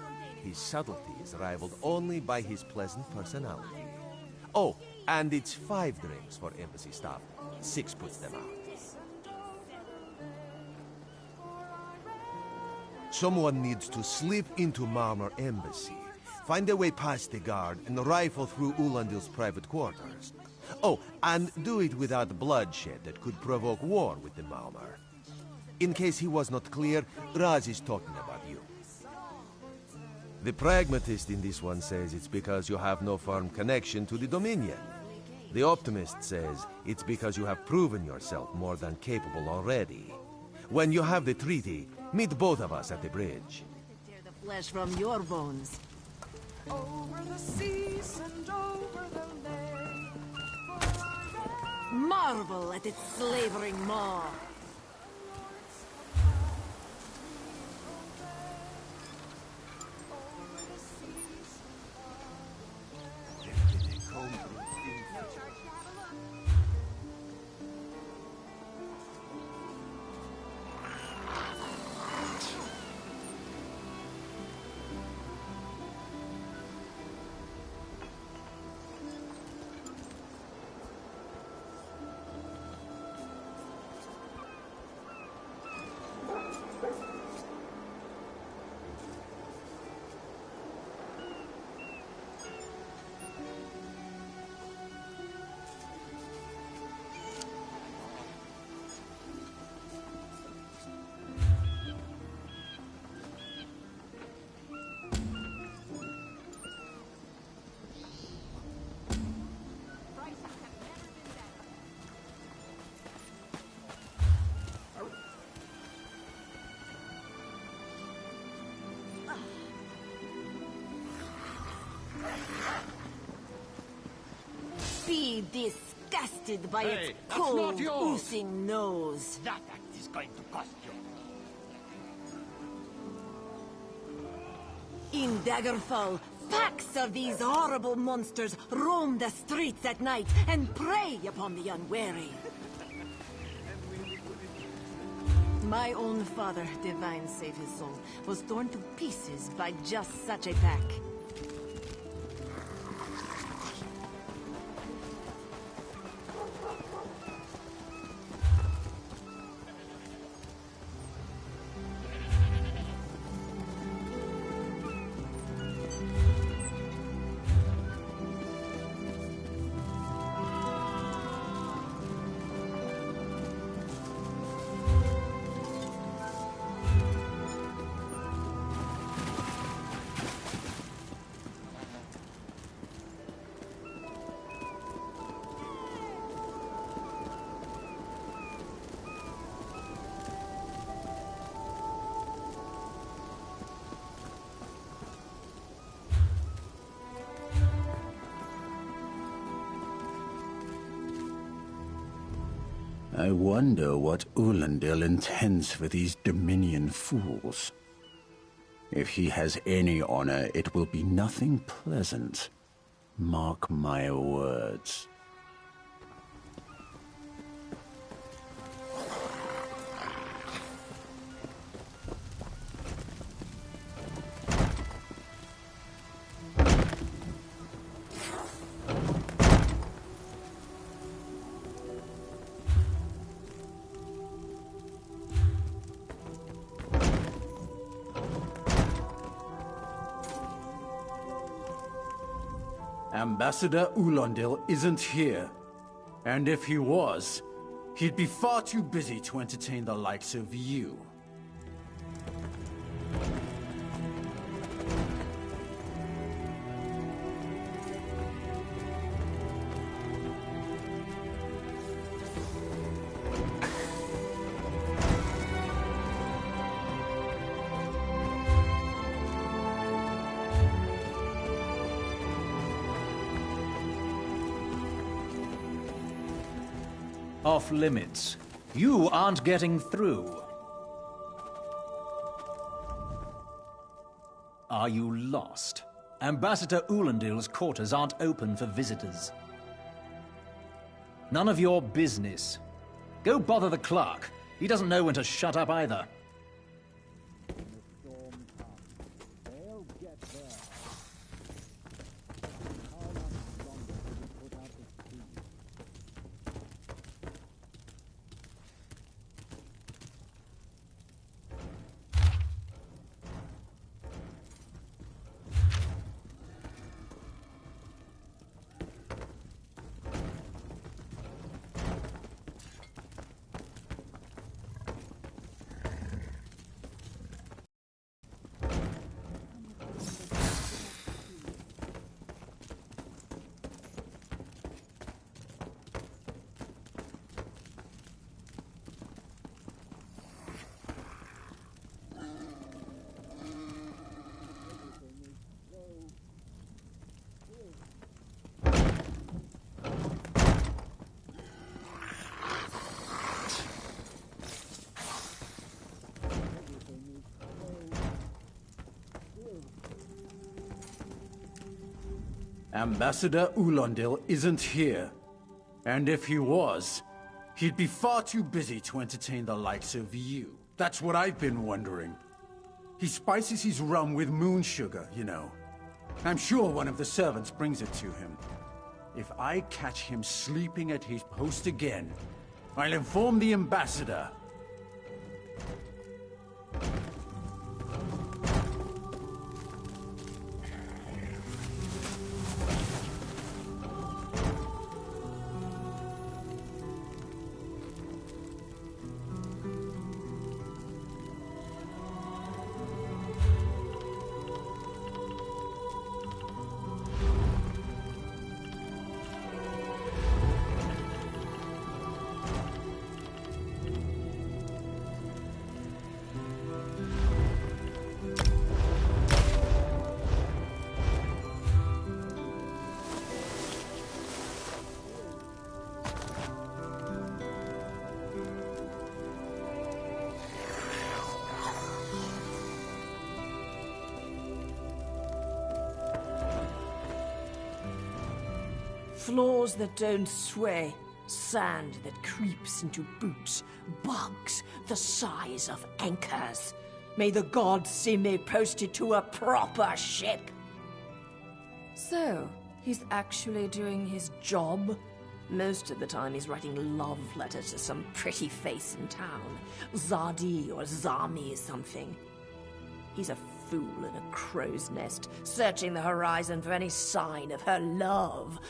His subtlety is rivaled only by his pleasant personality. Oh, and it's 5 drinks for embassy staff. 6 puts them out. Someone needs to slip into Marmor Embassy, find a way past the guard, and rifle through Ulandil's private quarters. Oh, and do it without bloodshed that could provoke war with the Marmor. In case he was not clear, Raz is talking about you. The pragmatist in this one says it's because you have no firm connection to the Dominion. The optimist says it's because you have proven yourself more than capable already. When you have the treaty, meet both of us at the bridge. Tear the flesh from your bones. Over the seas and over the lake. Marvel at its slavering maw. Be disgusted by Hey, its that's not cold, yours. oozing nose. That act is going to cost you. In Daggerfall, packs of these horrible monsters roam the streets at night and prey upon the unwary. My own father, divine save his soul, was torn to pieces by just such a pack. I wonder what Ulandil intends for these Dominion fools. If he has any honor, it will be nothing pleasant. Mark my words. Ambassador Ulandil isn't here. And if he was, he'd be far too busy to entertain the likes of you. Off limits. You aren't getting through. Are you lost? Ambassador Ulandil's quarters aren't open for visitors. None of your business. Go bother the clerk. He doesn't know when to shut up either. Ambassador Ulandil isn't here. And if he was, he'd be far too busy to entertain the likes of you. That's what I've been wondering. He spices his rum with moon sugar, you know. I'm sure one of the servants brings it to him. If I catch him sleeping at his post again, I'll inform the ambassador. Floors that don't sway, sand that creeps into boots, bugs the size of anchors. May the gods see me posted to a proper ship. So, he's actually doing his job? Most of the time he's writing love letters to some pretty face in town. Zadi or Zami or something. He's a fool in a crow's nest, searching the horizon for any sign of her love.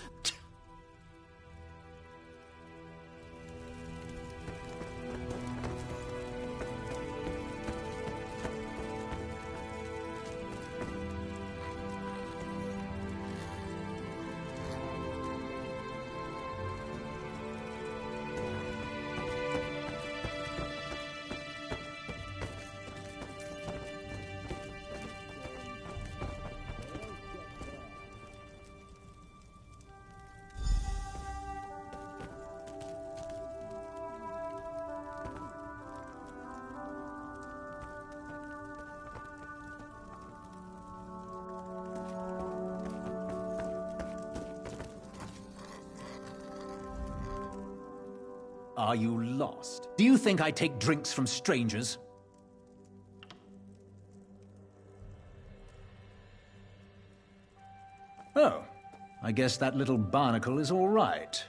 Are you lost? Do you think I take drinks from strangers? Oh, I guess that little barnacle is all right.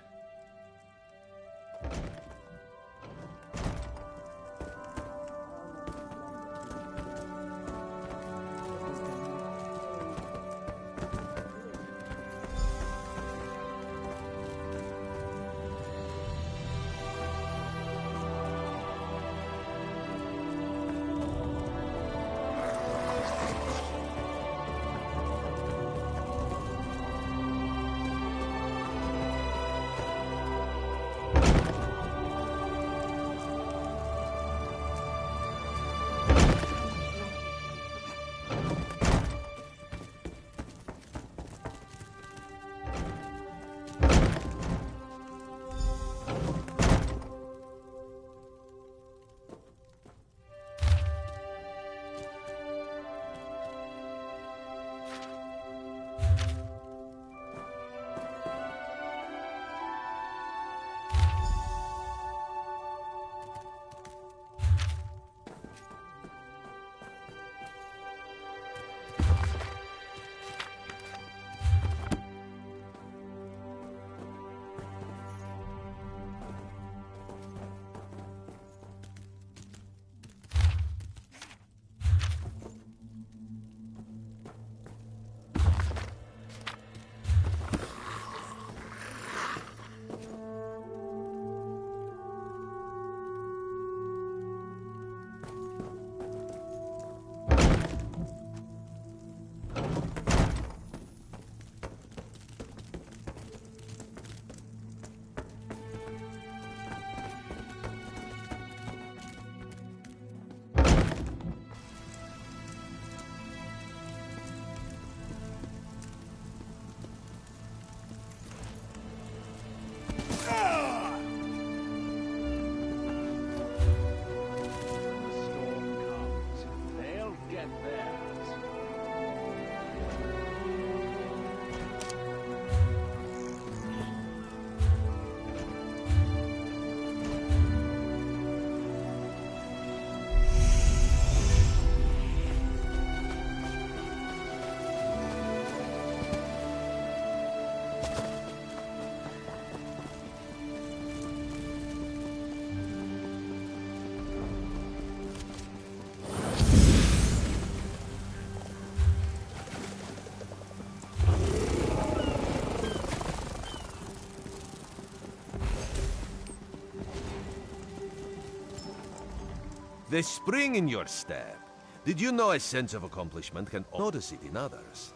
The spring in your step. Did you know a sense of accomplishment can notice it in others?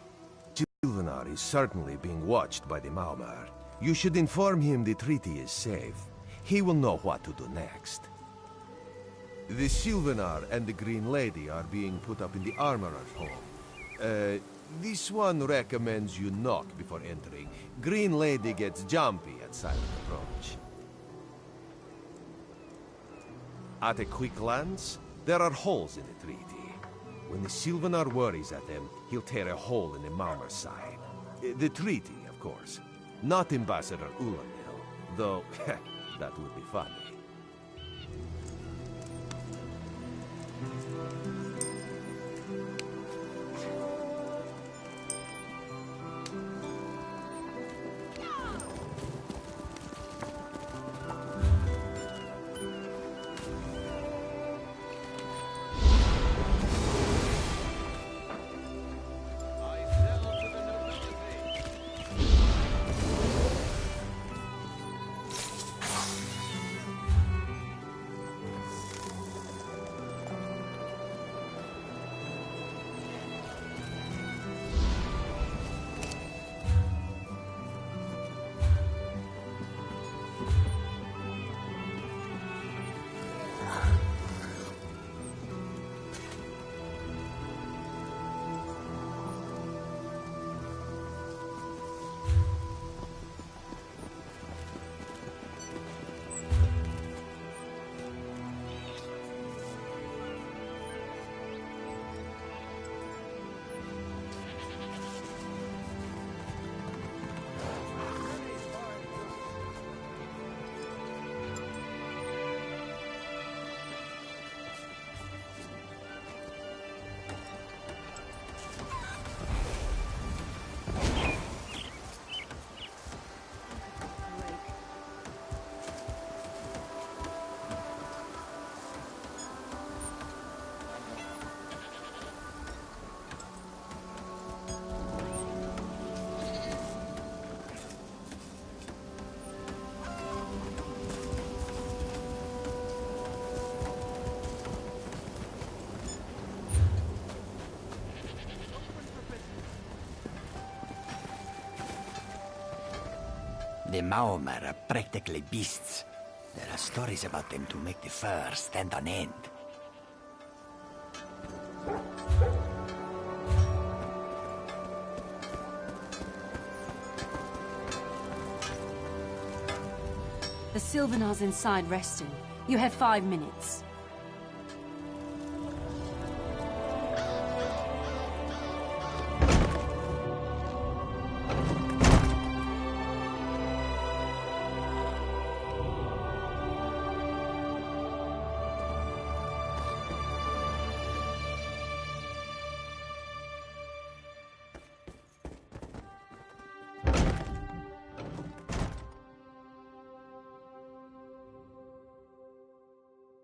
Sylvanar is certainly being watched by the Maumar. You should inform him the treaty is safe. He will know what to do next. The Sylvanar and the Green Lady are being put up in the Armorer's home. This one recommends you knock before entering. Green Lady gets jumpy at silent approach. At a quick glance, there are holes in the treaty. When the Sylvanar worries at them, he'll tear a hole in the Maumar side. The treaty, of course. Not Ambassador Ulandil, though that would be funny. The Maumar are practically beasts. There are stories about them to make the fur stand on end. The Sylvanar's inside resting. You have 5 minutes.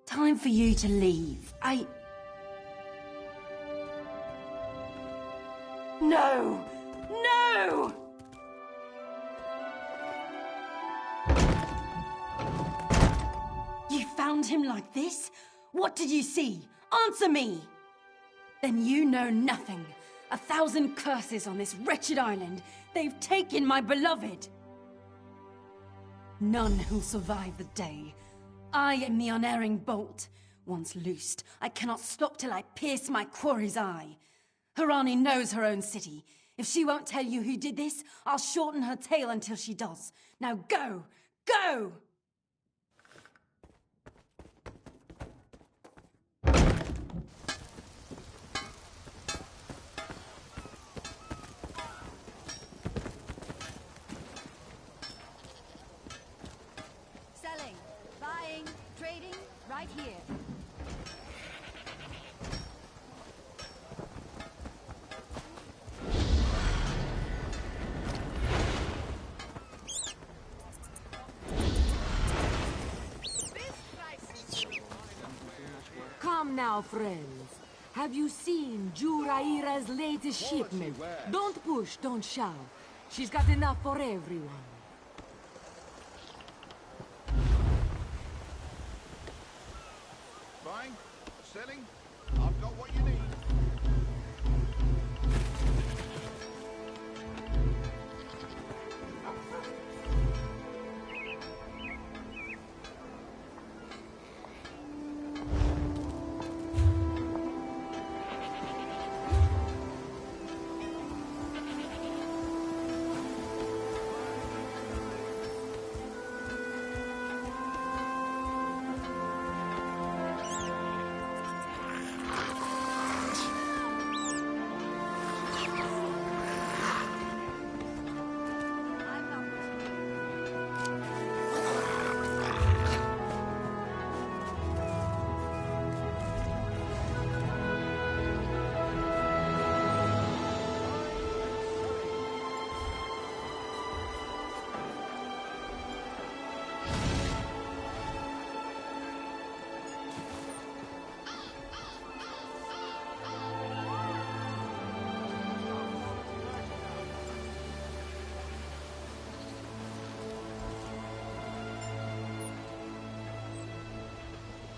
Time for you to leave. No! No! You found him like this? What did you see? Answer me! Then you know nothing. 1,000 curses on this wretched island. They've taken my beloved. None who'll survive the day. I am the unerring bolt. Once loosed, I cannot stop till I pierce my quarry's eye. Harani knows her own city. If she won't tell you who did this, I'll shorten her tale until she does. Now go! Go! Selling, buying, trading, right here. Come now, friends. Have you seen Juraira's latest shipment? Don't push, don't shove. She's got enough for everyone. Buying? Selling? I've got what you need.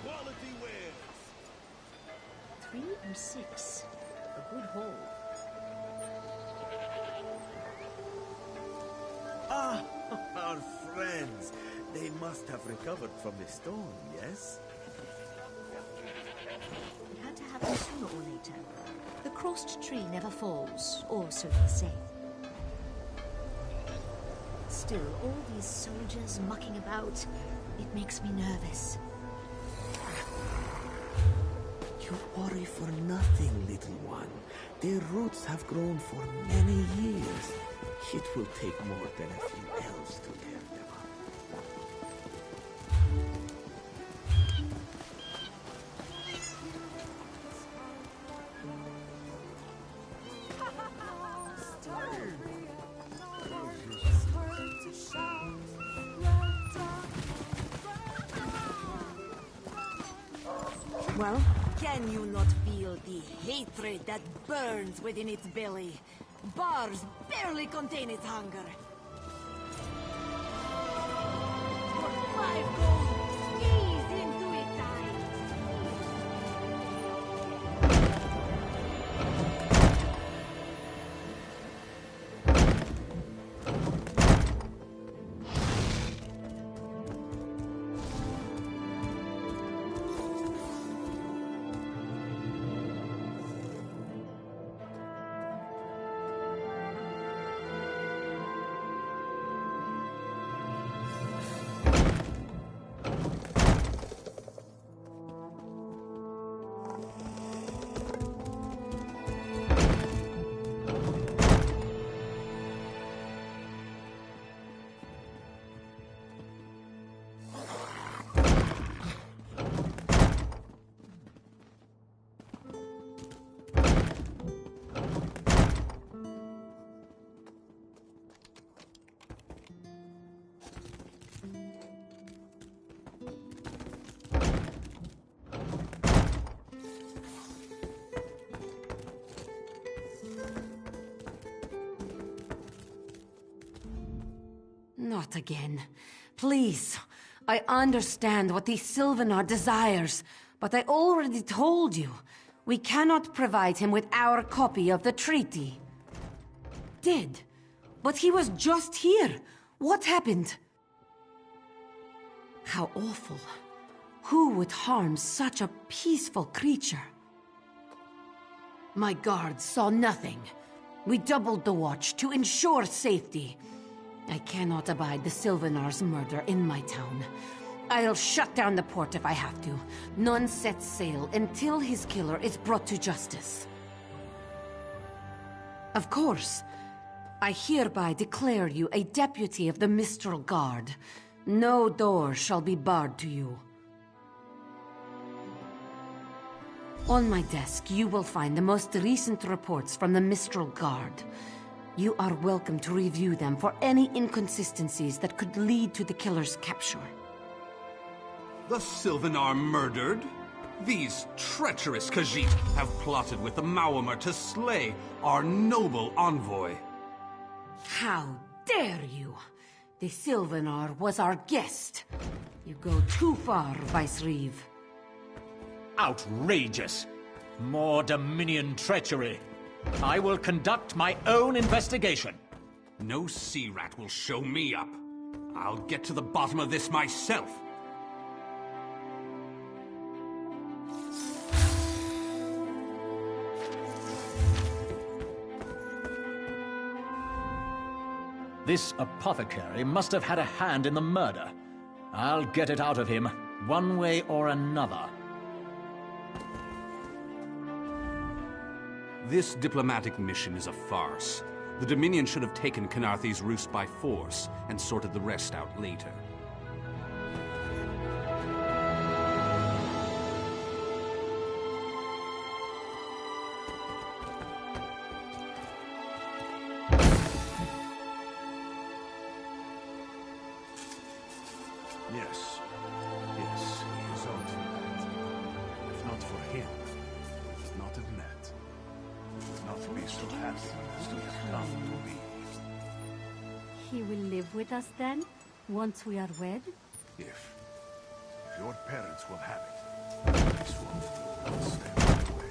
Quality wares. 3 and 6. A good haul. Ah, our friends. They must have recovered from the storm, yes? It had to happen sooner or later. The crossed tree never falls, or so they say. Still, all these soldiers mucking about, it makes me nervous. You worry for nothing, little one. Their roots have grown for many years. It will take more than a few elves to tear them up. Well, can you not feel the hatred that burns within its belly? Bars barely contain its hunger. For 5 gold, ease into it, Not again. Please. I understand what the Sylvanar desires, but I already told you. We cannot provide him with our copy of the treaty. Did. But he was just here. What happened? How awful. Who would harm such a peaceful creature? My guards saw nothing. We doubled the watch to ensure safety. I cannot abide the Sylvanar's murder in my town. I'll shut down the port if I have to. None sets sail until his killer is brought to justice. Of course. I hereby declare you a deputy of the Mistral Guard. No door shall be barred to you. On my desk, you will find the most recent reports from the Mistral Guard. You are welcome to review them for any inconsistencies that could lead to the killer's capture. The Sylvanar murdered? These treacherous Khajiit have plotted with the Maormer to slay our noble envoy. How dare you! The Sylvanar was our guest. You go too far, Vice Reeve. outrageous. More Dominion treachery. I will conduct my own investigation. No sea rat will show me up. I'll get to the bottom of this myself. This apothecary must have had a hand in the murder. I'll get it out of him, one way or another. This diplomatic mission is a farce. The Dominion should have taken Khenarthi's roost by force and sorted the rest out later. Yes. Yes, he is owed for that. If not for him, we would not have met. We would not be so happy as to have come to be. He will live with us then, once we are wed? If your parents will have it, this will stand in my way.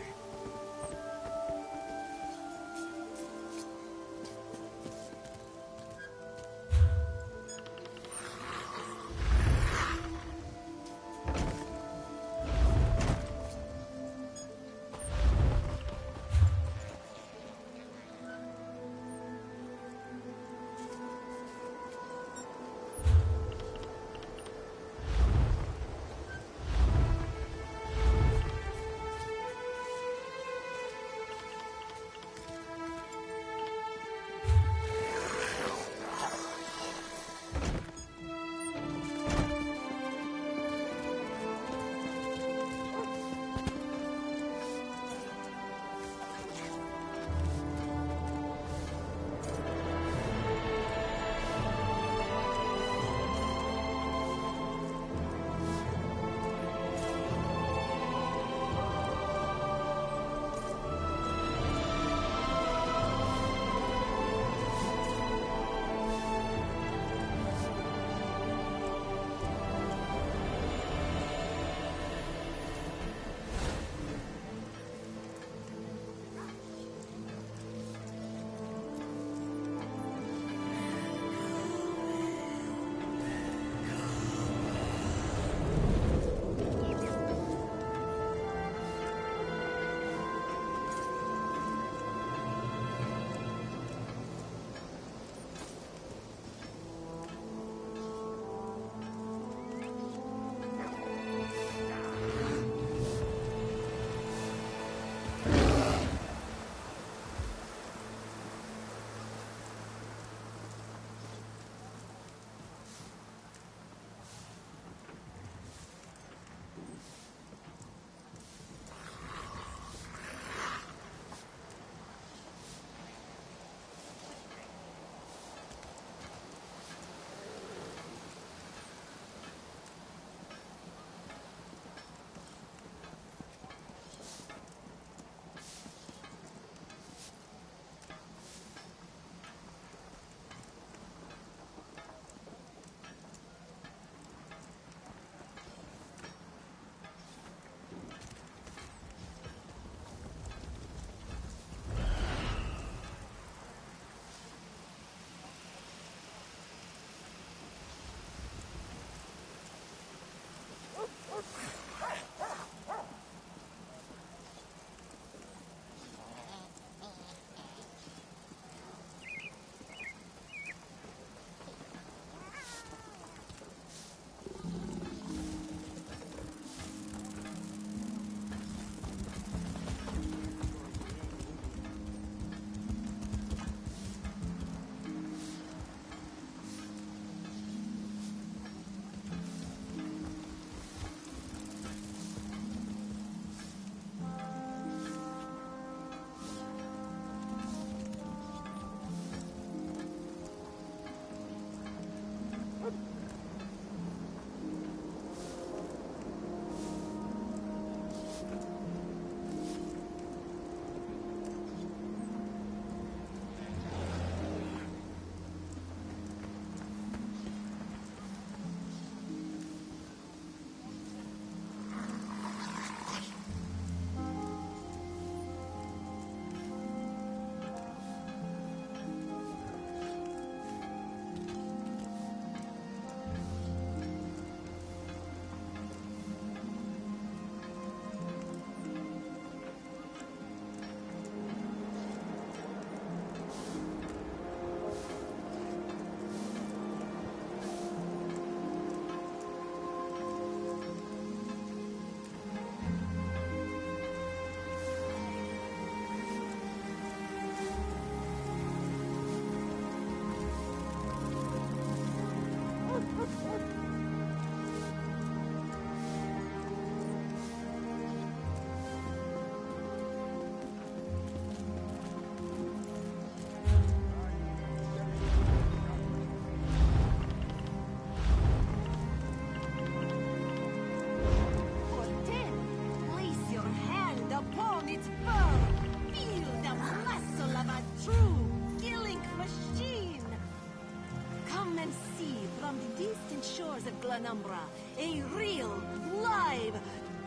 Penumbra. A real, live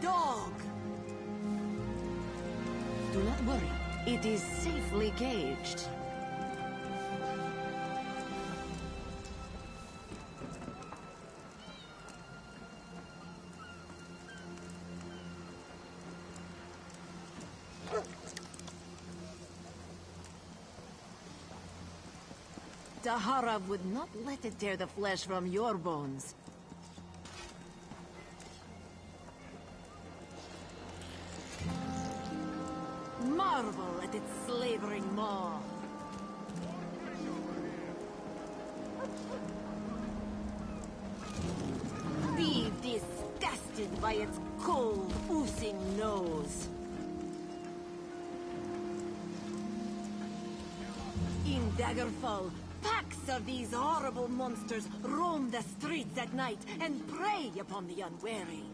dog. Do not worry. It is safely caged. Tahara would not let it tear the flesh from your bones. Marvel at its slavering maw. Be disgusted by its cold, oozing nose. In Daggerfall, packs of these horrible monsters roam the streets at night and prey upon the unwary.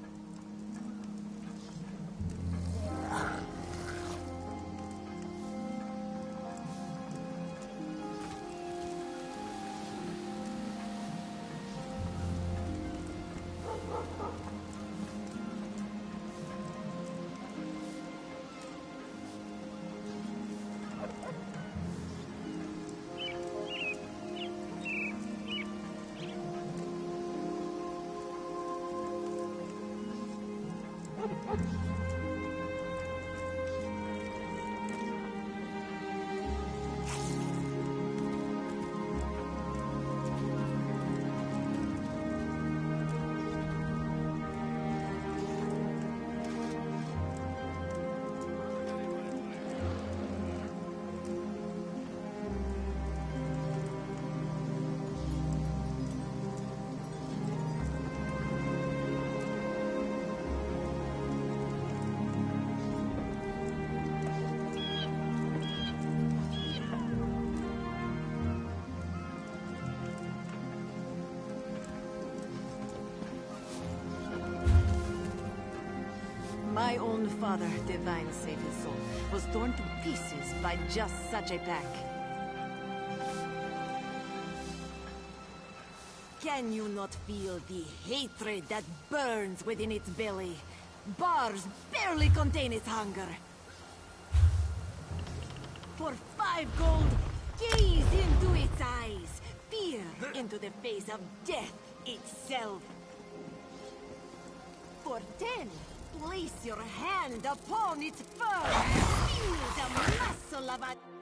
My own father, divine save his soul, was torn to pieces by just such a pack. Can you not feel the hatred that burns within its belly? Bars barely contain its hunger. For 5 gold, gaze into its eyes. Peer into the face of death itself. For 10, place your hand upon its fur. Feel the muscle of a...